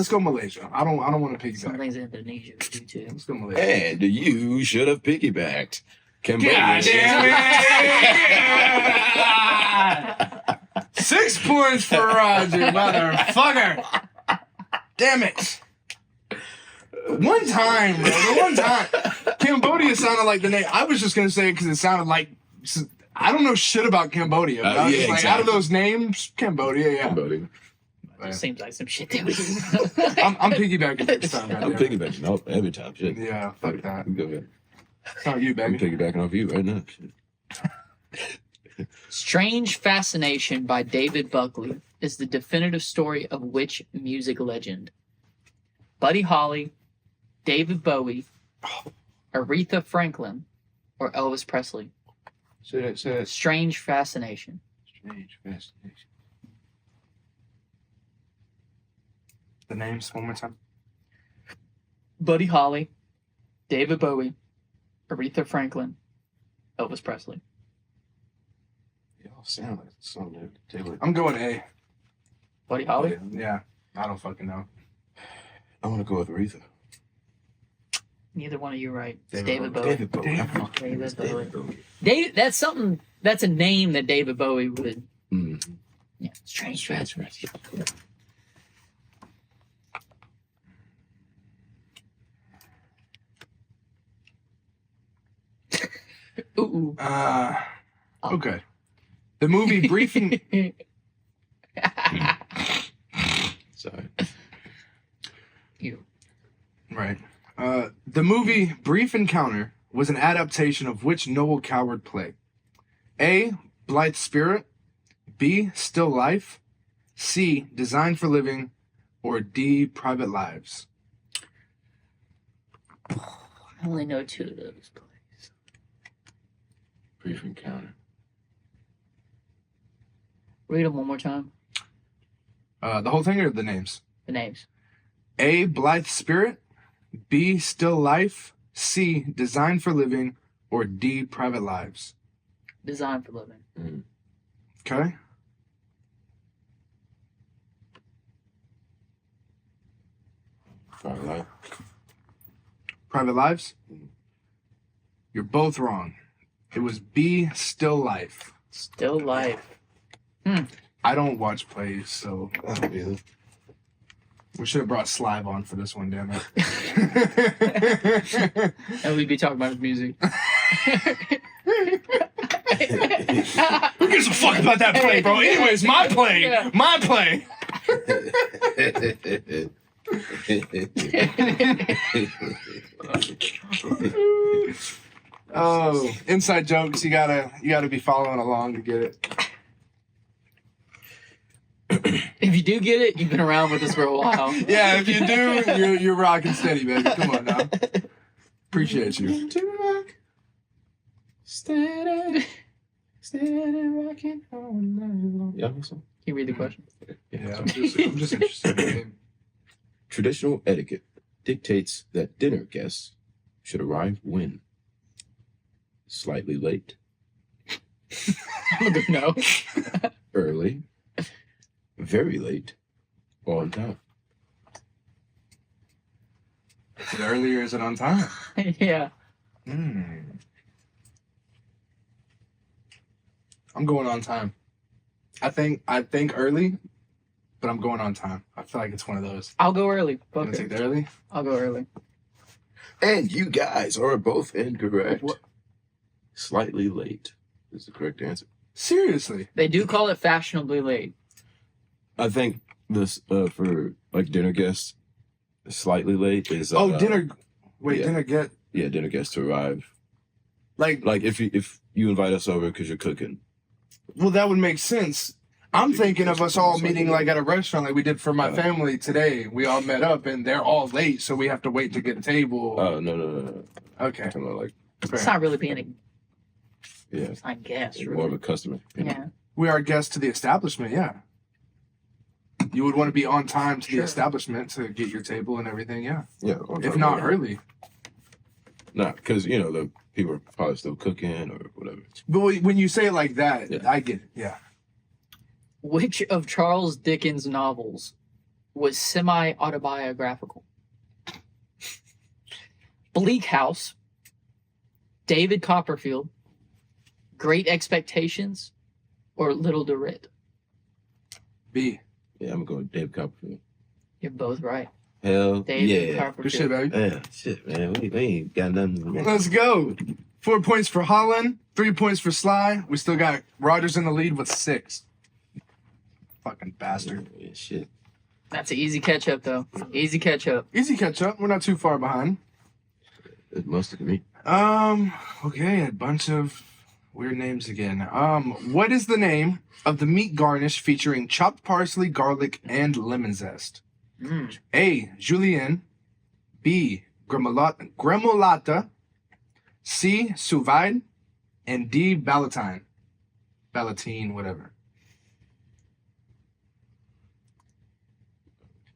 go Malaysia. I don't want to Some piggyback. things in Indonesia we do too. Let's go Malaysia. And you should have piggybacked. Cambodia. God damn it! 6 points for Roger, motherfucker. Damn it. One time, bro. The one time. Cambodia sounded like the name. I was just gonna say it because it sounded like. I don't know shit about Cambodia. But I was just like, out of those names, Cambodia, yeah. Cambodia. Seems like some shit that we. I'm piggybacking this time. I'm piggybacking. No, every time. Shit. Yeah, fuck that. Go ahead. It's not you, I'm baby. piggybacking off you right now. Shit. Strange Fascination by David Buckley is the definitive story of which music legend? Buddy Holly, David Bowie, Aretha Franklin, or Elvis Presley? Say that. Strange Fascination. Strange fascination. The names one more time. Buddy Holly, David Bowie, Aretha Franklin, Elvis Presley. They all sound like something that Taylor. I'm going A. Buddy Holly? Yeah, I don't fucking know. I want to go with Aretha. Neither one of you right. It's David David Bowie. David Bowie. David I fucking David it's David Bowie. That's something. That's a name that David Bowie would. Mm. Yeah, Strange Strange Fascination. fascination. Ooh. Okay. The movie Brief and Sorry. You. Right. The movie Brief Encounter was an adaptation of which Noel Coward play? A. Blithe Spirit, B. Still Life, C. Designed for Living, or D. Private Lives? I only know two of those plays. Brief encounter. Read them one more time. The whole thing or the names? The names. A. Blithe Spirit, B. Still Life, C. Designed for Living, or D. Private Lives? Designed for Living. Mm. Okay. Private life. Private Lives? Mhm. You're both wrong. It was B. Still Life. Still Life. I don't watch plays, so I don't either. we should have brought Slive on for this one, damn it. And we'd be talking about his music. Who gives a fuck about that play, bro? Anyways, my play. Yeah. My play. Oh, inside jokes. You gotta be following along to get it. If you do get it, you've been around with us for a while. Yeah, if you do, you're rocking steady, baby. Come on now. Appreciate you. Steady rocking all night long. Yeah, so. Can you read the question? Yeah, I'm just interested in the game. Traditional etiquette dictates that dinner guests should arrive when? Slightly late, I'm gonna know. early, very late, or on time. Is it early or is it on time? Yeah. I'm going on time. I think early, but I'm going on time. I feel like it's one of those. I'll go early. You Fuck gonna it. take the early? I'll go early. And you guys are both incorrect. What? Slightly late is the correct answer. Seriously? They do call it fashionably late. I think this for like dinner guests, slightly late is Dinner. Wait, yeah. dinner get dinner guests to arrive. like. Like if you invite us over because you're cooking. Well, that would make sense. I'm thinking of us all meeting like at a restaurant, like we did for my family today. We all met up and they're all late, so we have to wait to get a table. Oh no. Okay. Kind of like It's Fair. not really being a, yeah, I guess. more of Really. a customer. Yeah. We are guests to the establishment, yeah. You would want to be on time to the Sure. establishment to get your table and everything, yeah. Yeah, If not early. Not because the people are probably still cooking or whatever. But when you say it like that, Yeah. I get it, yeah. Which of Charles Dickens' novels was semi-autobiographical? Bleak House, David Copperfield, Great Expectations, or Little Dorrit? B. Yeah, I'm going with David Copperfield. You're both right. Hell David yeah. Good Copperfield. shit, baby. Yeah, shit, man. We ain't got nothing. Man. Let's go. 4 points for Holland, 3 points for Sly. We still got Rogers in the lead with 6. Fucking bastard. Yeah, shit. That's an easy catch up, though. Easy catch up. Easy catch up. We're not too far behind. It must have me. Okay, a bunch of weird names again. What is the name of the meat garnish featuring chopped parsley, garlic, and lemon zest? Mm. A. Julienne. B. Gremolata. C. Sous vide. And D. Ballotine. Ballotine, whatever.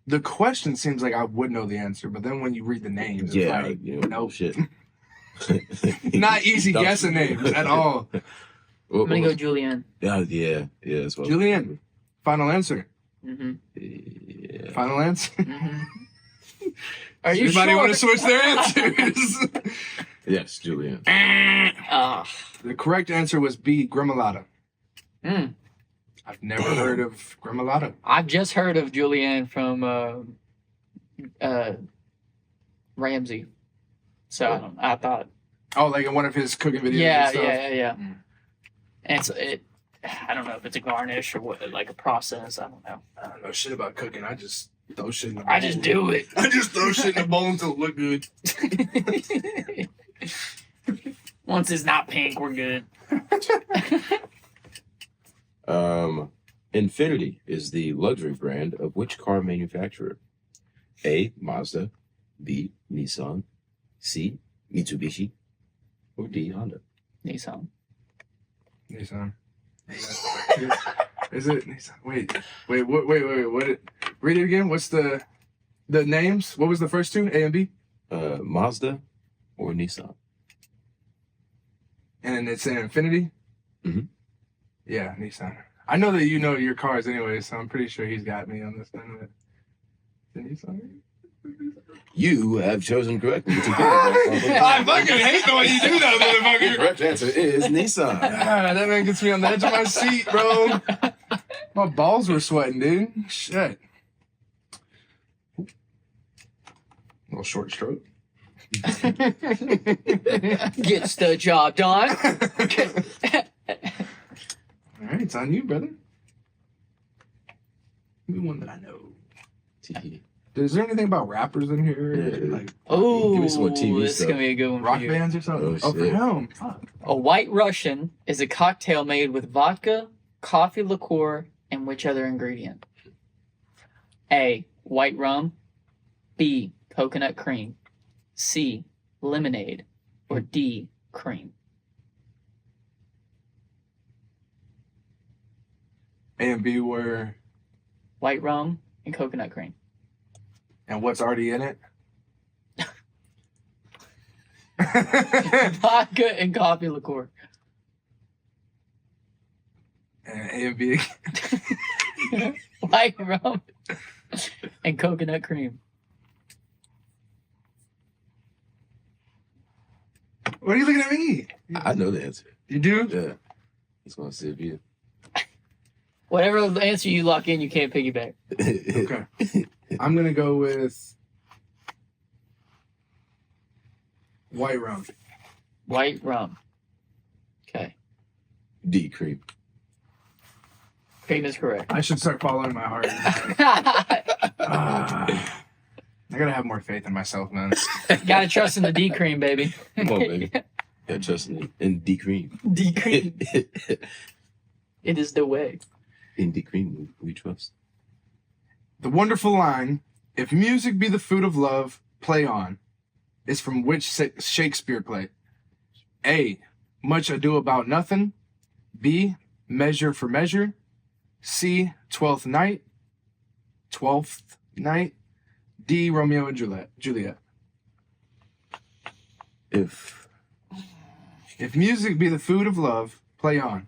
The question seems like I would know the answer, but then when you read the names, Yeah, it's like, you know, nope. shit. Not easy guessing names at all. I'm gonna go Julianne. Yeah, that's what. Julianne. Final answer. Mm-hmm. Yeah. Final answer. Mm-hmm. Are you Anybody sure? want to switch their answers? Yes, Julian. Ah. The correct answer was B. Gremolata. Mm. I've never heard of Gremolata. I've just heard of Julianne from Ramsey. So I thought, Oh, like in one of his cooking videos. yeah, and stuff. yeah. Mm. And I don't know if it's a garnish or what, like a process. I don't know. I don't know shit about cooking. I just throw shit in the bowl. I just do it. I just throw shit in the bowl until it look good. Once it's not pink, we're good. Infinity is the luxury brand of which car manufacturer? A. Mazda. B. Nissan. C. Mitsubishi. Or D. Honda. Nissan. Nissan. Is it Nissan? Wait. What? Read it again. What's the names? What was the first two? A and B? Mazda or Nissan. And it's an Infinity? Mhm. Yeah, Nissan. I know that you know your cars anyway, so I'm pretty sure he's got me on this one. The Nissan? You have chosen correctly. I fucking hate the way you do that, The motherfucker. correct answer is Nissan. Ah, that man gets me on the edge of my seat, bro. My balls were sweating, dude. Shit. Little short stroke. Gets the job done. All right, it's on you, brother. Give me one that I know. Is there anything about rappers in here? Yeah. Like Oh, Give me some more TV this is stuff. gonna be a good one rock for you. bands or something? Oh, Oh, for shit. him. Fuck. A White Russian is a cocktail made with vodka, coffee liqueur, and which other ingredient? A. White rum. B. Coconut cream. C. Lemonade. Or D. Cream. A and B were, White rum and coconut cream. and what's already in it? Vodka and coffee liqueur. And A and B. White rum and coconut cream. What are you looking at me? I know the answer. You do? Yeah. Just want to see if you. Whatever answer you lock in, you can't piggyback. Okay. I'm gonna go with white rum. White rum. Okay. D. Cream. Cream is correct. I should start following my heart. I gotta have more faith in myself, man. Gotta trust in the D cream, baby. Come on, baby. Yeah, trust me. In D. Cream. D cream. It is the way. In D. Cream, we trust. The wonderful line, "If music be the food of love, play on," is from which Shakespeare play? A. Much Ado About Nothing. B. Measure for Measure. C. Twelfth Night. D. Romeo and Juliet. If If music be the food of love, play on.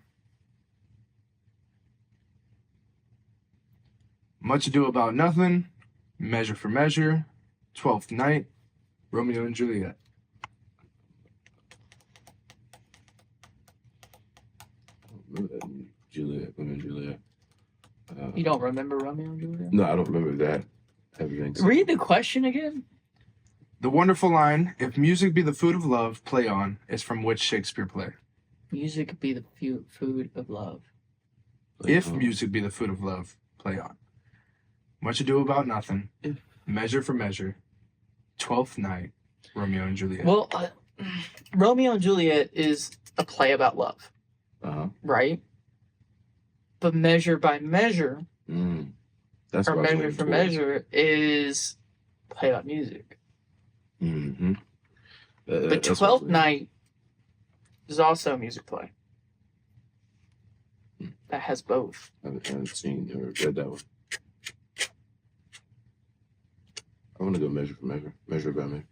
Much Ado About Nothing. Measure for Measure. Twelfth Night. Romeo and Juliet. Juliet, Romeo and Juliet. You don't remember Romeo and Juliet? No, I don't remember that. Everything's Read the question again. The wonderful line, "If music be the food of love, play on," is from which Shakespeare play? Music be the food of love. If music be the food of love, play on. Much Ado About Nothing. If. Measure for Measure. Twelfth Night. Romeo and Juliet. Well, Romeo and Juliet is a play about love, Uh-huh. right? But Measure by Measure, That's or what I was Measure leaning for towards. Measure, is play about music. Mm-hmm. But Twelfth Night is also a music play. That has both. I haven't seen or read that one. I want to go Measure for Measure. Measure by Measure.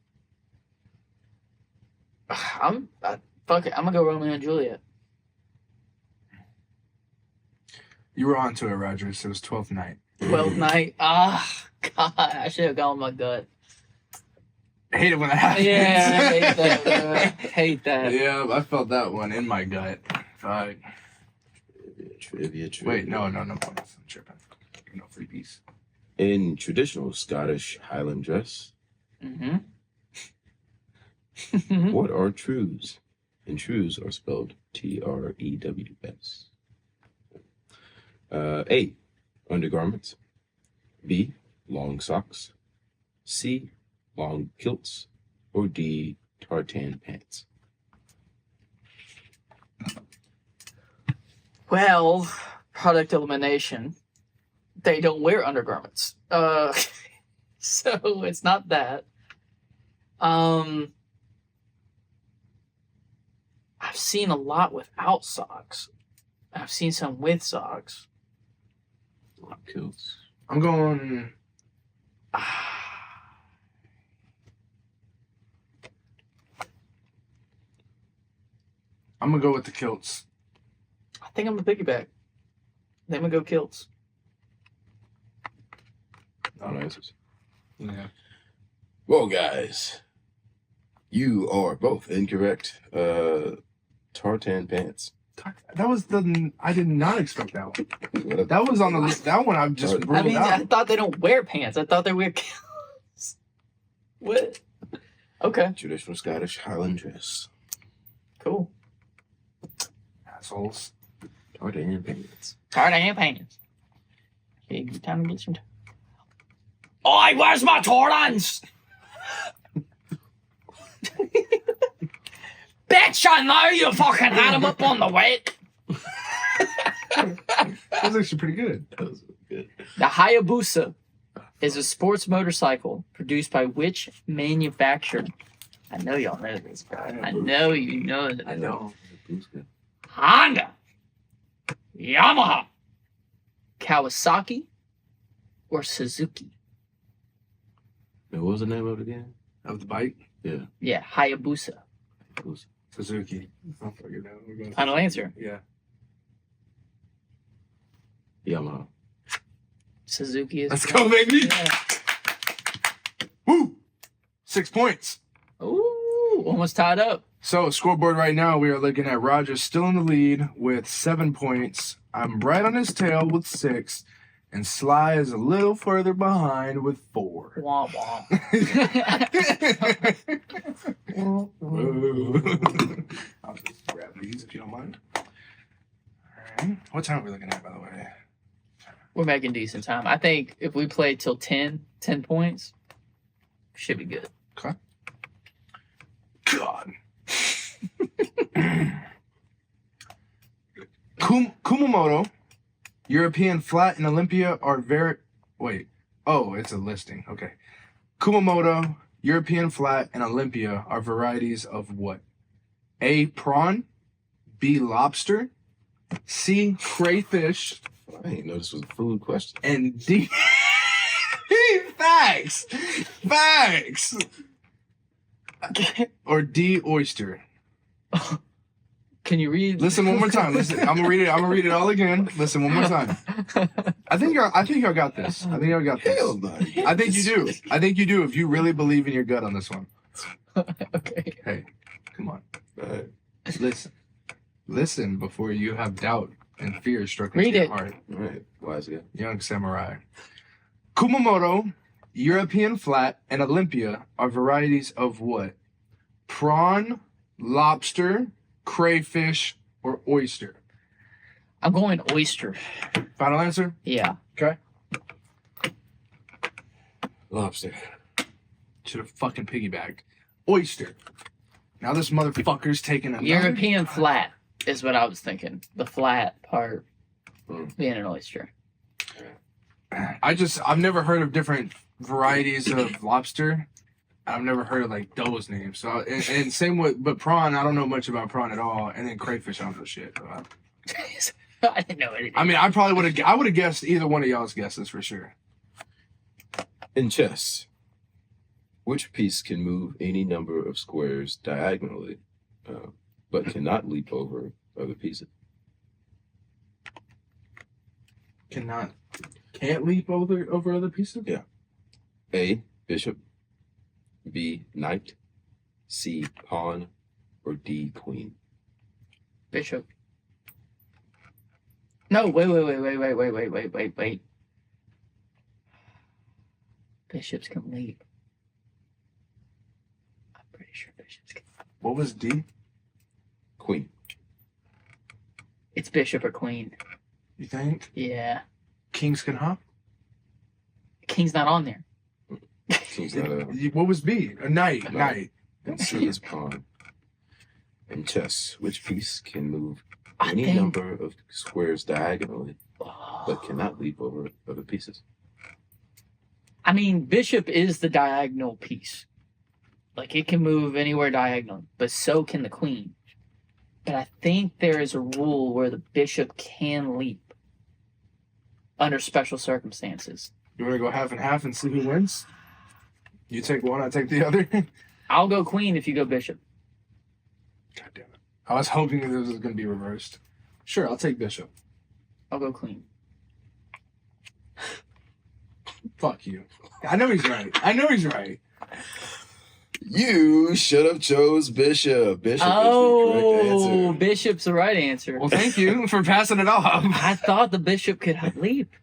Fuck it. I'm gonna go Romeo and Juliet. You were onto it, Rogers. It was Twelfth Night. 12th Night. Ah, God, I should have gone with my gut. I hate it when that happens. Yeah, I hate that. Bro. Hate that. Yeah, I felt that one in my gut. Fuck. Trivia. Wait, no bonus. I'm tripping. No freebies. In traditional Scottish Highland dress, Mm-hmm. what are trews? And trews are spelled Trews. A. Undergarments. B. Long socks. C. Long kilts. Or D. Tartan pants. Well, product elimination. They don't wear undergarments. So it's not that. I've seen a lot without socks. I've seen some with socks. Long kilts. I'm going. I'm gonna go with the kilts. I think I'm a piggyback. Then we go kilts. No answers. Yeah. Well, guys, you are both incorrect. Tartan pants. That was the. I did not expect that one. What That was on the list. That one I just ruled I mean, I out. thought they don't wear pants. I thought they wear kilts. What? Okay, Traditional Scottish Highland dress. cool. Assholes. Tartan pants. Tartan pants. Okay, time to get some. Oi, where's my Tardans? Bitch, I know you fucking had them up on the wet. That was actually pretty good. That was good. The Hayabusa is a sports motorcycle produced by which manufacturer? I know y'all know this, bro. I know you know this. I know. Honda, Yamaha, Kawasaki, or Suzuki? Now, what was the name of it again? Of the bike, Yeah, Hayabusa. It was Suzuki. I'll figure it out. We're going Final answer. Yeah. Yamaha. Suzuki is. Let's go, baby. Yeah. Woo! 6 points. Ooh, almost tied up. So, scoreboard right now, we are looking at Rogers still in the lead with 7 points. I'm right on his tail with 6. And Sly is a little further behind with 4. Womp womp. I'll just grab these if you don't mind. Alright. What time are we looking at, by the way? We're making decent time. I think if we play till 10 points, should be good. Okay. God. Kumamoto, European Flat, and Olympia are very. Wait. Oh, it's a listing. Okay. Kumamoto, European Flat, and Olympia are varieties of what? A. Prawn. B. Lobster. C. Crayfish. I didn't know this was a food question. And D. Facts. Facts. Or D. Oyster. Can you read? Listen one more time. Listen, I'm gonna read it. I'm gonna read it all again. Listen one more time. I think y'all got this. I think y'all got this. Hell no. I think you do. I think you do if you really believe in your gut on this one. Okay. Hey, come on. Alright. Listen. Listen before you have doubt and fear struck Read into your it. heart. Alright. Wise guy. Young samurai. Kumamoto, European flat and Olympia are varieties of what? Prawn, lobster, crayfish, or oyster? I'm going oyster. Final answer? Yeah. Okay. Lobster. Should have fucking piggybacked. Oyster. Now this motherfucker's taking a European flat is what I was thinking. The flat part being an oyster. I've never heard of different varieties of lobster. I've never heard of like those names. So and same with, but prawn, I don't know much about prawn at all. And then crayfish, I don't know shit about. I didn't know anything. I mean, I would have guessed either one of y'all's guesses for sure. In chess, which piece can move any number of squares diagonally, but cannot leap over other pieces? Can't leap over other pieces? Yeah. A, bishop. B, knight. C, pawn. Or D, queen. Bishop. No, wait. Bishops can leap. I'm pretty sure bishops can. What was D? Queen. It's bishop or queen. You think? Yeah. Kings can hop? King's not on there. King's not a What was B? A knight. Knight. and C is pawn. In chess, which piece can move I any think. number of squares diagonally, but cannot leap over other pieces? I mean, bishop is the diagonal piece. Like, it can move anywhere diagonally, but so can the queen. But I think there is a rule where the bishop can leap under special circumstances. You want to go half and half and see who wins? You take one, I take the other. God I'll go queen if you go bishop. damn it. I was hoping that this was going to be reversed. Sure, I'll take bishop. I'll go queen. Fuck you. I know he's right. You should have chose bishop. Bishop is the correct Oh, answer. bishop's the right answer. Well, thank you for passing it off. I thought the bishop could leap.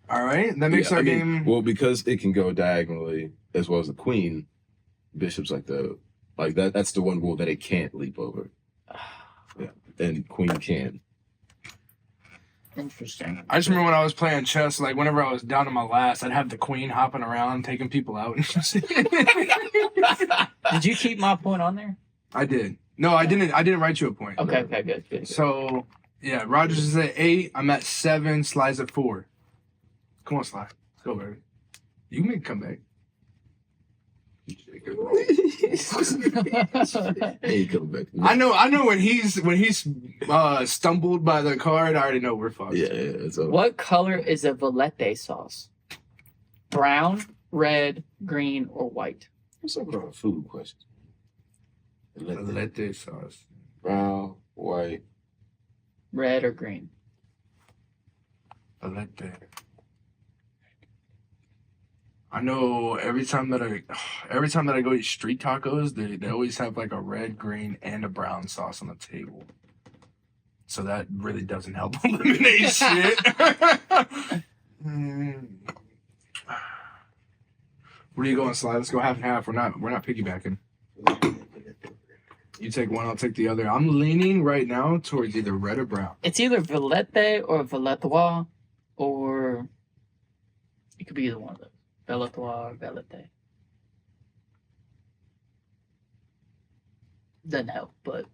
All right, that makes Yeah, our I mean, game. well, because it can go diagonally as well as the queen. Bishop's like that. That's the one rule that it can't leap over. Yeah, and queen can. Interesting. I just remember when I was playing chess, like whenever I was down to my last, I'd have the queen hopping around, taking people out. Did you keep my point on there? I did. No, I didn't. I didn't write you a point. Okay, good. So yeah, Rogers is at 8. I'm at 7. Sly's at 4. Come on, Sly. Let's go, baby. You can make a comeback. Hey, come back. I know when he's stumbled by the card, I already know we're fucked. Yeah, it's over. What color is a Velete sauce? Brown, red, green, or white? What's up with our food questions? Velete sauce. Brown, white. Red or green? Velete. I know every time that I go eat street tacos, they always have like a red, green, and a brown sauce on the table. So that really doesn't help eliminate shit. Where are you going, Sly? Let's go half and half. We're not piggybacking. You take one, I'll take the other. I'm leaning right now towards either red or brown. It's either Velete or Veletois, or it could be either one of those. Veletois or Velete. Doesn't help, but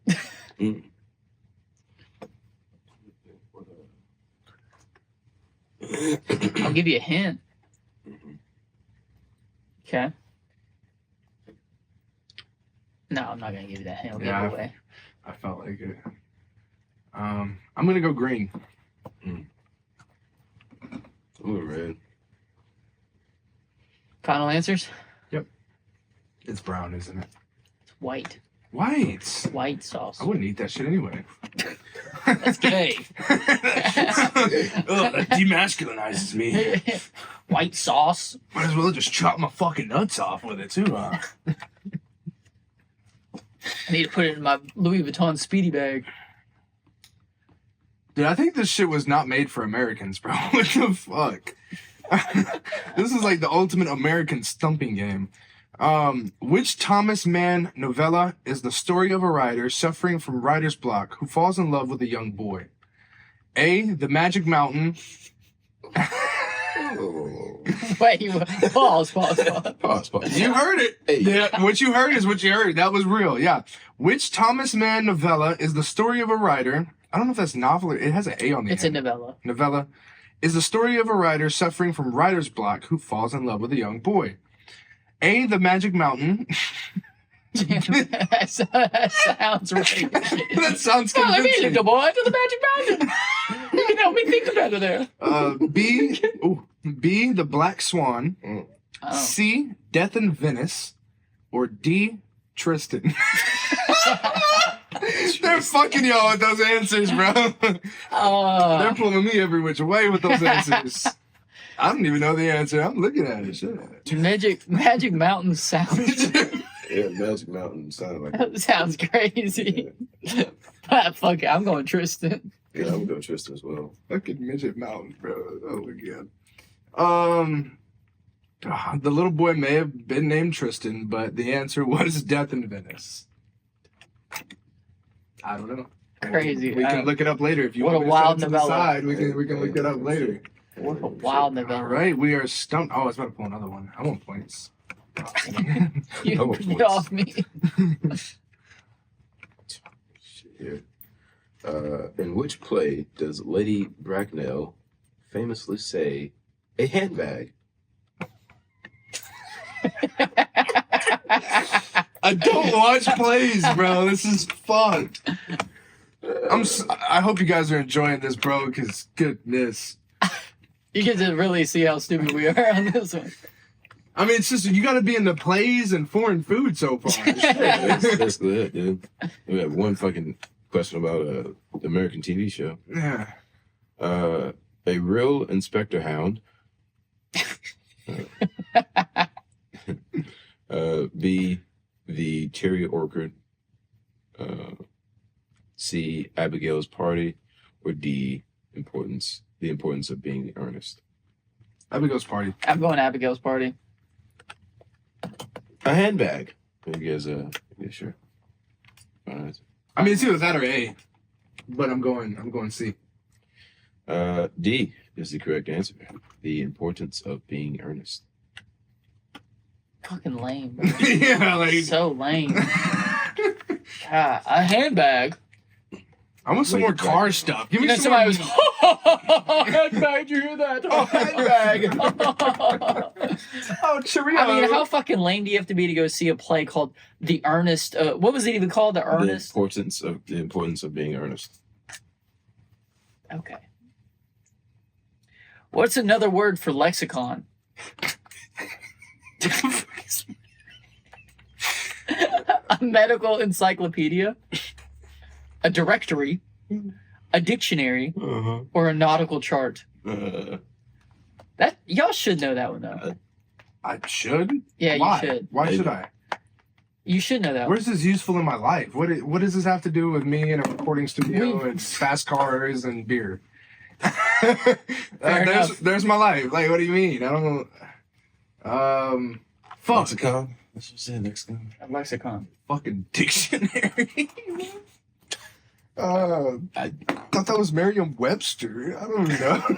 I'll give you a hint. Okay. No, I'm not gonna give you that hint. I'll give it away. I felt like it. I'm gonna go green. Ooh, red. Final answers? It's brown, isn't it? It's white. White. White sauce. I wouldn't eat that shit anyway. That's gay. That demasculinizes me. White sauce. Might as well just chop my fucking nuts off with it too, huh? I need to put it in my Louis Vuitton Speedy bag. Dude, I think this shit was not made for Americans, bro. What the fuck? This is like the ultimate American stumping game. Which Thomas Mann novella is the story of a writer suffering from writer's block who falls in love with a young boy? A. The Magic Mountain. Oh. Wait, pause. Pause. You heard it. Hey. Yeah, what you heard is what you heard. That was real. Yeah. Which Thomas Mann novella is the story of a writer? I don't know if that's novel or it has an A on the It's a end. novella. Novella is the story of a writer suffering from writer's block who falls in love with a young boy. A. The Magic Mountain. That sounds right. That sounds Oh, let me convincing. go, boy, to the Magic Mountain. You can help me think better there. B. The Black Swan. Oh. C. Death in Venice. Or D. Tristan. They're fucking y'all with those answers, bro. They're pulling me every which way with those answers. I don't even know the answer. I'm looking at it. Shit. Magic Mountain sounds Yeah, Magic Mountain sounded like sounds crazy. But fuck it, I'm going Tristan. yeah, I'm going Tristan as well. Fucking Midget Mountain, bro. Oh my god. The little boy may have been named Tristan, but the answer was Death in Venice. I don't know. Crazy. We can look it up later if you what want a me to wild set it to the novella. side. We can look it up later. What a wild All novella. right, we are stumped. Oh, I was about to pull another one. I want points. You Oh, get off me. Shit. In which play does Lady Bracknell famously say, "A handbag"? I don't watch plays, bro. This is fun. I hope you guys are enjoying this, bro, because goodness. You get to really see how stupid we are on this one. I mean, it's just, you got to be into plays and foreign food so far. That's good, dude. We have one fucking question about the American TV show. Yeah. A real inspector hound. B. The Cherry Orchard. C. Abigail's Party. Or D. The importance of being earnest. Abigail's Party. I'm going Abigail's Party. A handbag. You guys, yeah, sure. All right. I mean, it's either that or A, but I'm going C. D is the correct answer. The importance of being earnest. Fucking lame, bro. Yeah, like. So lame. God, a handbag. I want some Lady more car Gaga. stuff. Give You me know, some somebody more. was, handbag, did you hear that? Oh, handbag. Oh, Cheerio. I mean, how fucking lame do you have to be to go see a play called The Earnest? What was it even called? The Earnest? The importance of being earnest. Okay. What's another word for lexicon? A medical encyclopedia, a directory, a dictionary, Uh-huh. or a nautical chart? That y'all should know that one though. I should? Yeah, Why? you should. Why should I? You should know that one. Where's this useful in my life? What does this have to do with me in a recording studio We- and fast cars and beer? Fair enough. There's my life. Like, what do you mean? I don't know. Fuck. Lexicon. That's what I'm saying. Lexicon. A lexicon. Fucking dictionary. I thought that was Merriam-Webster. I don't know.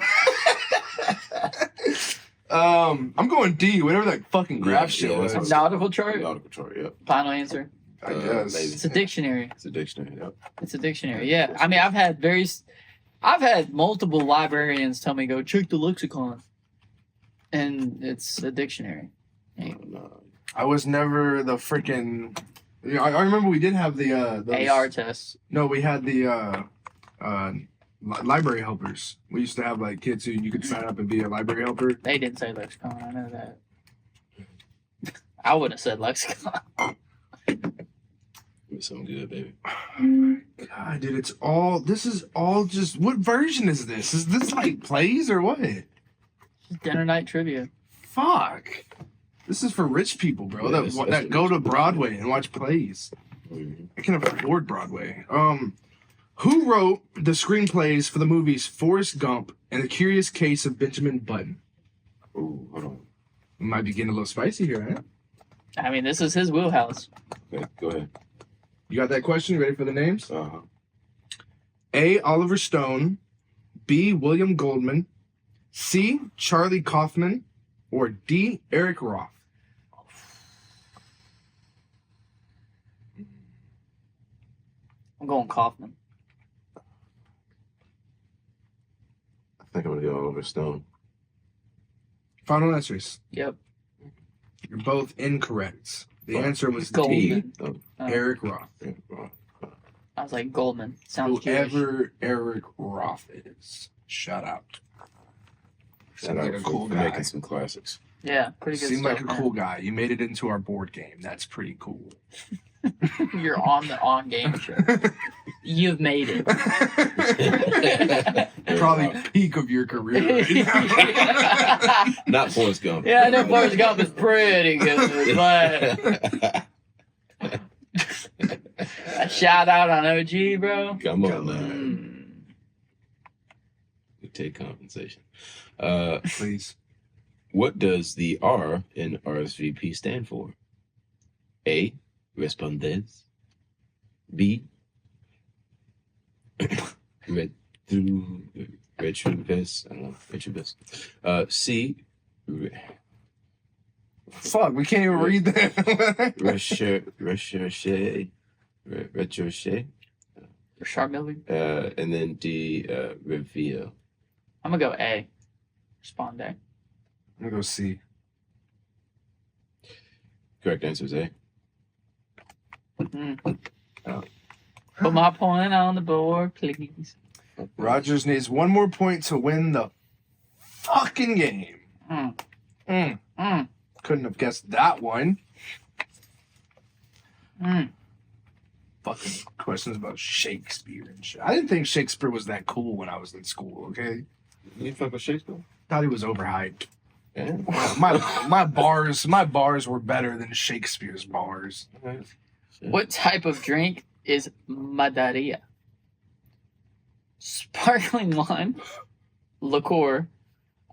I'm going D, whatever that fucking graph Yeah, shit yeah, was. that's A nautical chart? nautical chart. Yep. Final answer. I guess. maybe. It's a dictionary. It's a dictionary. Yep. It's a dictionary. Yeah. I mean, I've had multiple librarians tell me go check the lexicon, and it's a dictionary. No. I was never the freaking. I remember we did have the those- AR tests. No, we had the library helpers. We used to have like kids who you could sign up and be a library helper. They didn't say lexicon. I know that. I wouldn't have said lexicon. Give me something good, baby. God, dude, this is all just. What version is this? Is this like plays or what? Dinner night trivia. Fuck. This is for rich people, bro. Yeah, that that's that go to Broadway and watch plays. Mhm. I can afford Broadway. Who wrote the screenplays for the movies Forrest Gump and The Curious Case of Benjamin Button? Ooh, hold on. We might be getting a little spicy here, eh? I mean, this is his wheelhouse. Okay, go ahead. You got that question? You ready for the names? Uh-huh. A. Oliver Stone. B. William Goldman. C. Charlie Kaufman. Or D. Eric Roth. I'm going Kaufman. I think I'm gonna go Oliver Stone. Final answers. Yep. You're both incorrect. The answer was Goldman. D. Oh, Eric Roth. yeah, wrong. I was like Goldman. Sounds Jewish. Whoever Eric Roth is. Shout out. Shout Seems out like a for cool guy. making some classics. Yeah, pretty good Seemed stuff. like a man. cool guy. You made it into our board game. That's pretty cool. You're on the on game show. You've made it. Probably peak of your career right now. Not Forrest Gump. Yeah, I know Forrest Gump is pretty good, but a shout out on OG, bro. Come on now. Mm. We take compensation. Please. What does the R in RSVP stand for? A. Respondez. B. Retrobus. I don't know. Retrobus. C. Fuck, we can't even read that. Recherche. Recherche. Rashard Miller. And then D. Reveal. I'm gonna go A. Respond A. I'm gonna go C. Correct answer is A. Mm. Oh. Put my point on the board, please. Rogers needs one more point to win the fucking game. Mm. Mm. Mm. Couldn't have guessed that one. Mm. Fucking questions about Shakespeare and shit. I didn't think Shakespeare was that cool when I was in school, okay? You fuck with Shakespeare? Thought he was overhyped. Yeah. My bars were better than Shakespeare's bars. What type of drink is Madeira? Sparkling wine, liqueur,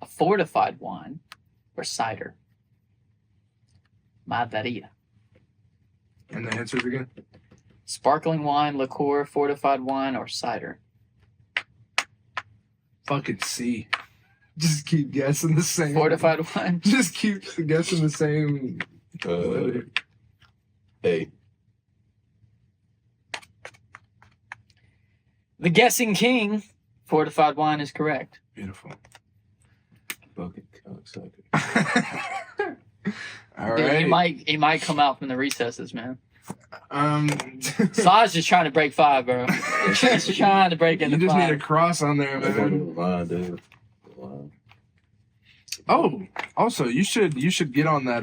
a fortified wine, or cider? Madeira. And the answers again? Sparkling wine, liqueur, fortified wine, or cider? Fucking C. Just keep guessing the same. Fortified wine. Just keep guessing the same. A. The guessing king. Fortified wine is correct. Beautiful. Bucket cocksucker. All Dude, right. he might come out from the recesses, man. You Saj just trying to break 5, bro. Just trying to break into just 5. need a cross on there, I got man. a line, dude. Line. Oh, also you should get on that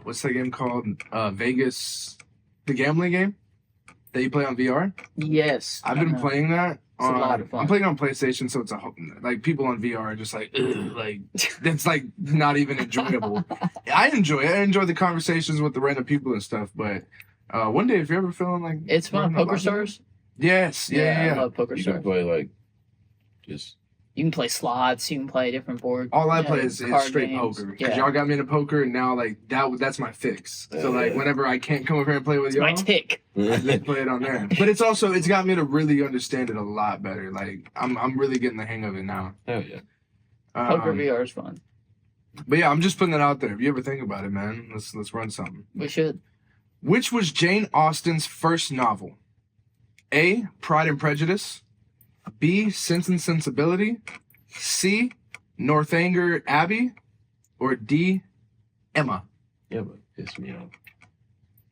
what's that game called? Vegas, the gambling game that you play on VR. Yes. I've been playing that. It's a lot of fun. I'm playing on PlayStation, so it's like people on VR are just like, ugh, like it's like not even enjoyable. I enjoy it. I enjoy the conversations with the random people and stuff. But one day, if you're ever feeling like It's fun. Poker Stars? Yes, I yeah. love Poker You can Stars. play like just You can play slots. You can play different board. All I yeah, play is card straight games. poker because Yeah. y'all got me into poker, and now like that's my fix. So like Yeah. whenever I can't come over here and play with It's y'all, my tick. I just play it on there. But it's got me to really understand it a lot better. Like I'm really getting the hang of it now. Hell yeah. Poker VR is fun. But yeah, I'm just putting it out there. If you ever think about it, man, let's run something. We should. Which was Jane Austen's first novel? A. Pride and Prejudice. B. Sense and Sensibility. C. Northanger Abbey. Or D. Emma. Yeah, but piss me off.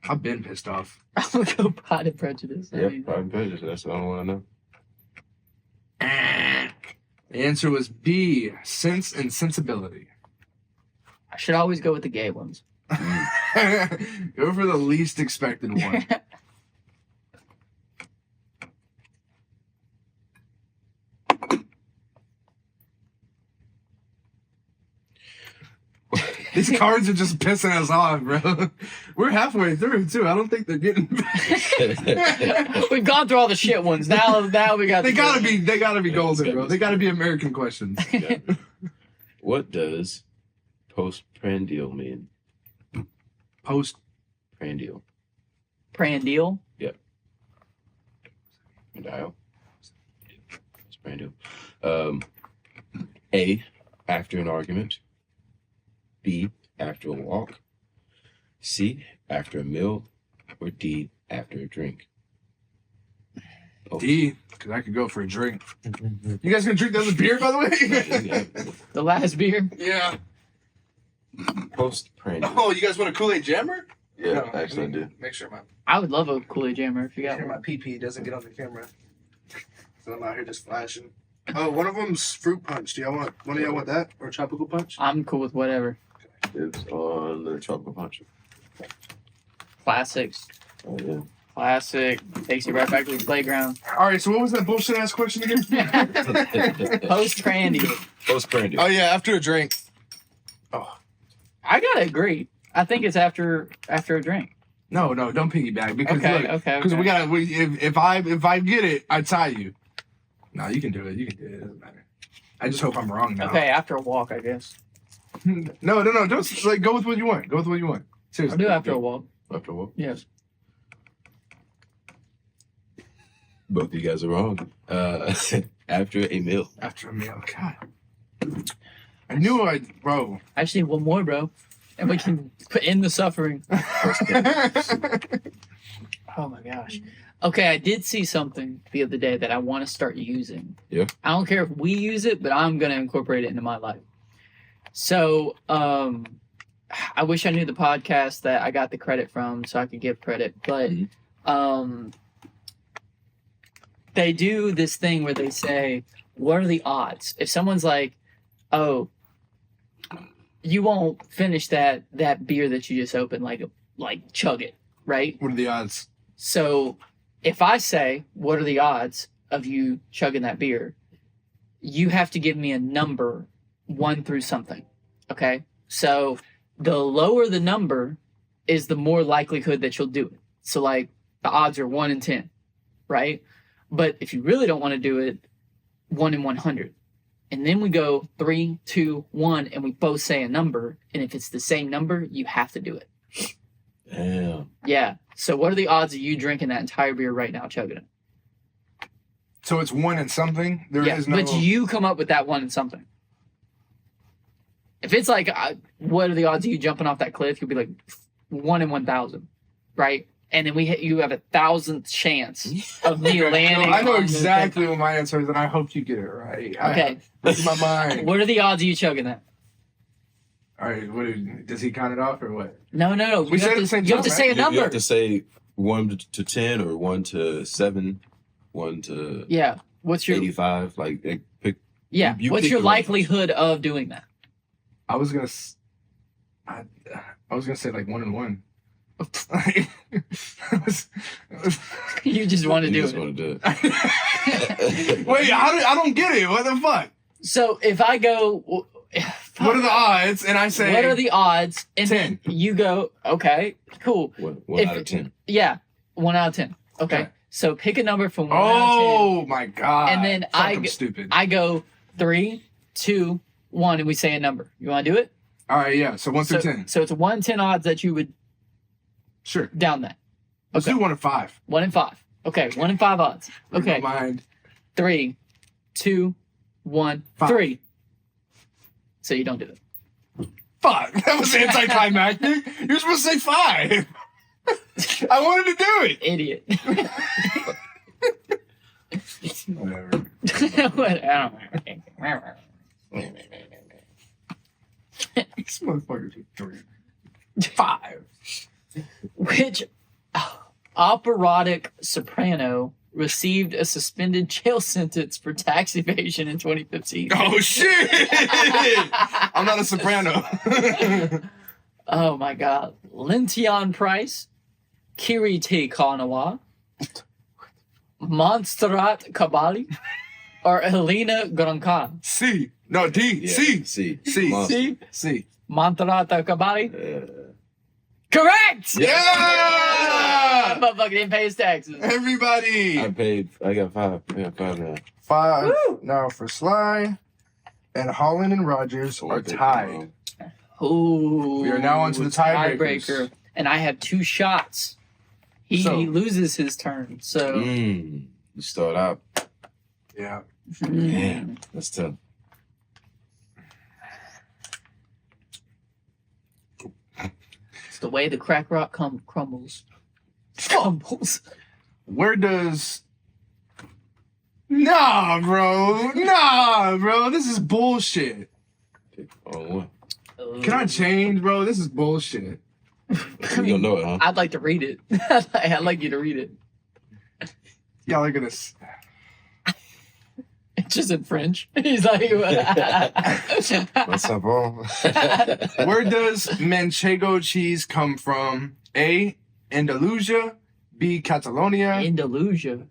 I've been pissed off. I'm gonna go Pride and Prejudice. I Yeah, mean, Pride and Prejudice. That's the only one I know. The answer was B. Sense and Sensibility. I should always go with the gay ones. Go for the least expected one. These cards are just pissing us off, bro. We're halfway through too. I don't think they're getting. We've gone through all the shit ones. Now we got. They gotta be golden, bro. They gotta be American questions. What does postprandial mean? Postprandial. Prandial. Dial. Postprandial. A, after an argument. B, after a walk. C, after a meal. Or D, after a drink. D, because I could go for a drink. You guys gonna drink the other beer, by the way? The last beer. Yeah. Postprandial. Oh, you guys want a Kool-Aid jammer? Yeah, No, actually I do. Make sure my I would love a Kool-Aid jammer if you got one. PP doesn't get on the camera. So I'm out here just flashing. Oh, one of them's fruit punch. Do y'all want one of y'all want that or tropical punch? I'm cool with whatever. It's on the chocolate punch. Classics. Oh, yeah. Classic. Takes you right back to the playground. All right. So what was that bullshit ass question again? Post-prandial. Postprandial. Oh yeah, after a drink. I gotta agree. I think it's after a drink. No, don't piggyback because Okay. because if I get it, I tie you. No, you can do it. You can do it. It doesn't matter. I just hope I'm wrong now. Okay, after a walk, I guess. No. Don't like go with what you want. Go with what you want. I'll Seriously. do after a walk. After what? Yes. Both of you guys are wrong. After a meal. After a meal. God. I knew bro. I just need one more, bro. And we can put in the suffering. Oh my gosh. Okay, I did see something the other day that I want to start using. Yeah. I don't care if we use it, but I'm gonna incorporate it into my life. So, I wish I knew the podcast that I got the credit from so I could give credit, but they do this thing where they say, what are the odds? If someone's like, oh, you won't finish that beer that you just opened, like chug it, right? What are the odds? So if I say, what are the odds of you chugging that beer? You have to give me a number 1 through something. Okay. So the lower the number is the more likelihood that you'll do it. So like the odds are 1 in 10, right? But if you really don't want to do it, 1 in 100. And then we go 3, 2, 1, and we both say a number. And if it's the same number, you have to do it. Damn. Yeah. So what are the odds of you drinking that entire beer right now, chugging it? So it's 1 in something. There is no. But you come up with that 1 in something. If it's like, what are the odds of you jumping off that cliff? You'll be like 1 in 1,000, right? And then you have 1,000th chance of me landing. I know on the exactly what my answer is, and I hope you get it right. Okay. In my mind. What are the odds of you chugging that? All right. Does he count it off or what? No. We said it at the same You have time, to say a right? number. You have to say 1 to 10 or 1 to 7, 1 to Yeah. What's your 85. Like pick. yeah? you What's pick your the numbers. likelihood of doing that? I was gonna say like 1 in 1. You just want to You do just it. want to do it. Wait, I don't get it. What the fuck? So if I go, What are the odds? And I say, what are the odds? And 10. then you go, okay, cool. 1 If- out of 10. Yeah, 1 out of 10. Okay. Okay. So pick a number from 1 out of 10. Oh my god! And then I'm stupid. I go 3, 2, 1, and we say a number. You want to do it? All right, yeah. So 1 through 10. So it's 1 in 10 odds that you would Sure. down that. Let's Okay. do 1 in 5. 1 in 5. Okay, 1 in 5 odds. Okay. In my mind. 3, 2, 1, 5. 3. So you don't do it. Fuck. That was anticlimactic. You're supposed to say 5. I wanted to do it. Idiot. Whatever. What? I don't know. These motherfuckers are 3. 5. Which operatic soprano received a suspended jail sentence for tax evasion in 2015? Oh shit! I'm not a soprano. Oh my god. Lintion Price, Kiriti Kanawa, Montserrat Kabali, or Helena Gronkan? C. No, D. Yeah. C. C. C. Monster. See? C. Montserrat Kabali? Correct! Yeah! Motherfucker didn't pay his taxes. Everybody. I got 5. I got 5 now. 5 Woo! now for Sly. and Holland and Rogers are tied. Ooh. We are now on to the tiebreakers. And I have 2 shots. He So- loses his turn. So You start out. Yeah. Damn, that's tough. It's the way the crack rock crumbles. Crumbles. Where does... Nah, bro. This is bullshit. Oh, what? Can I change, bro? This is bullshit. You don't know it, huh? I'd like to read it. I'd like you to read it. Y'all are gonna... It's just in French. He's like, What's up, bro? Where does manchego cheese come from? A. Andalusia. B. Catalonia. Andalusia.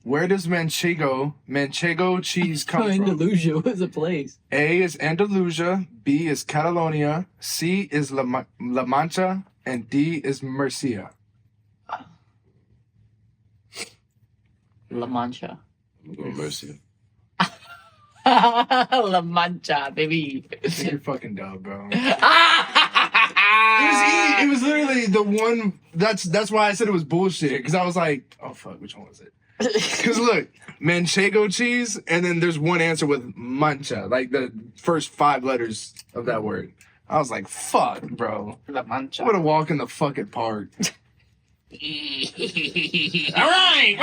Where does manchego cheese come from? Andalusia was a place. A is Andalusia. B is Catalonia. C is La Mancha. And D is Murcia. La Mancha. I'm going Mercy. La Mancha, baby. You're fucking dumb, bro. it It was literally the one. That's why I said it was bullshit. Because I was like, oh fuck, which one was it? Because look, manchego cheese, and then there's one answer with mancha, like the first 5 letters of that word. I was like, fuck, bro. La Mancha. What a walk in the fucking park. All right.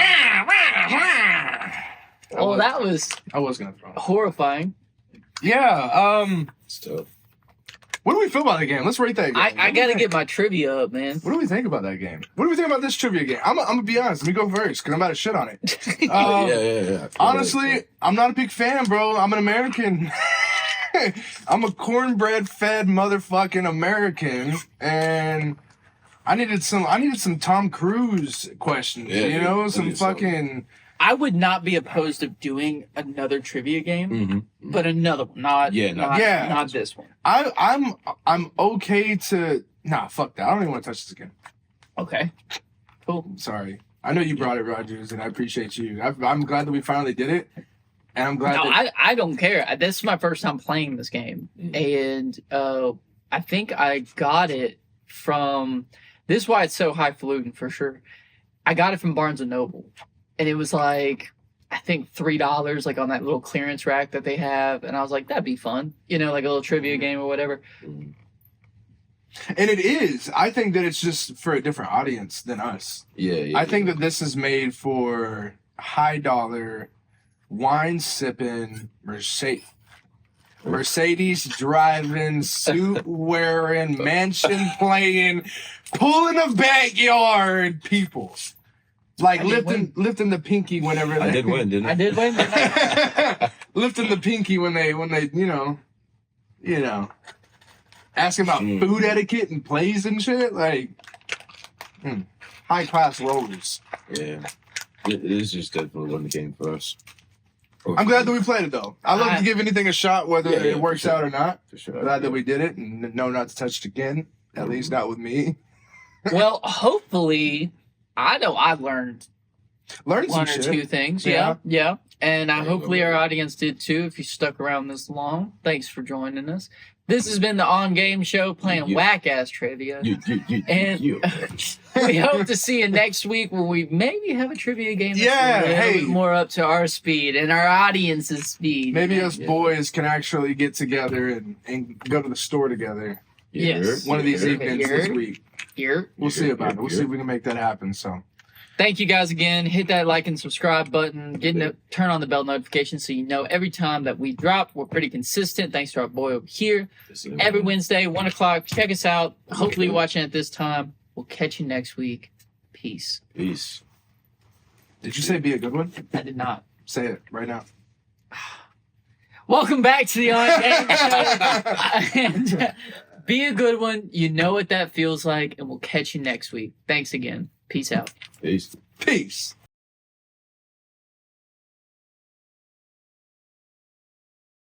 Oh, that was I was gonna throw it. horrifying. Yeah. It's tough. What do we feel about that game? Let's rate that game. I gotta get my trivia up, man. What do we think about that game? What do we think about this trivia game? I'm gonna be honest. Let me go first because I'm about to shit on it. Yeah. Honestly, I'm not a big fan, bro. I'm an American. I'm a cornbread fed motherfucking American, and I needed some Tom Cruise questions. Yeah, you know, dude, some I need some. fucking. I would not be opposed to doing another trivia game, Mm-hmm. but another one, not Yeah. this one. I'm okay to fuck that. I don't even want to touch this again. Okay, cool. Sorry. I know you brought it, Rogers, and I appreciate you. I'm glad that we finally did it, and I'm glad. No, that, I don't care. This is my first time playing this game, and I think I got it from. This is why it's so highfalutin for sure. I got it from Barnes and Noble, and it was like I think $3, like on that little clearance rack that they have, and I was like, that'd be fun, you know, like a little trivia game or whatever. and it is. I think that it's just for a different audience than us. Yeah. I think that this is made for high dollar, wine sipping, Mercedes driving, suit wearing, mansion playing, pulling a backyard people. Like I did lifting the pinky whenever they I did win, didn't I? I did win. didn't I? lifting the pinky when they you know asking about food etiquette and plays and shit, like high class rollers. Yeah. It is just definitely one game for us. I'm glad that we played it though. I love to give anything a shot, whether Yeah, it for works sure. out or not. For sure. Glad that we did it, and no, not to touch it again. At least not with me. Well, hopefully, I know I learned Learned some one or shit. two things. Yeah. Yeah. And Yeah, hopefully our audience did too. If you stuck around this long, thanks for joining us. This has been the On Game Show playing You- whack ass trivia. And- you. We hope to see you next week when we maybe have a trivia game that's Yeah, a little hey. bit more up to our speed and our audience's speed. Maybe us Yeah. boys can actually get together and go to the store together Yes. one of these Yeah. evenings this Yeah. week. Here. We'll see Yeah, about it. We'll yeah. see if we can make that happen. So Thank you guys again. Hit that like and subscribe button. Turn on the bell notification so you know every time that we drop. We're pretty consistent. Thanks to our boy over here. Every Wednesday, 1 o'clock. Check us out. Hopefully you're watching at this time. We'll catch you next week. Peace. Peace. did you say be a good one? I did not. Say it right now. Welcome back to the On Game Show. And be a good one. You know what that feels like. And we'll catch you next week. Thanks again. Peace out. Peace. Peace.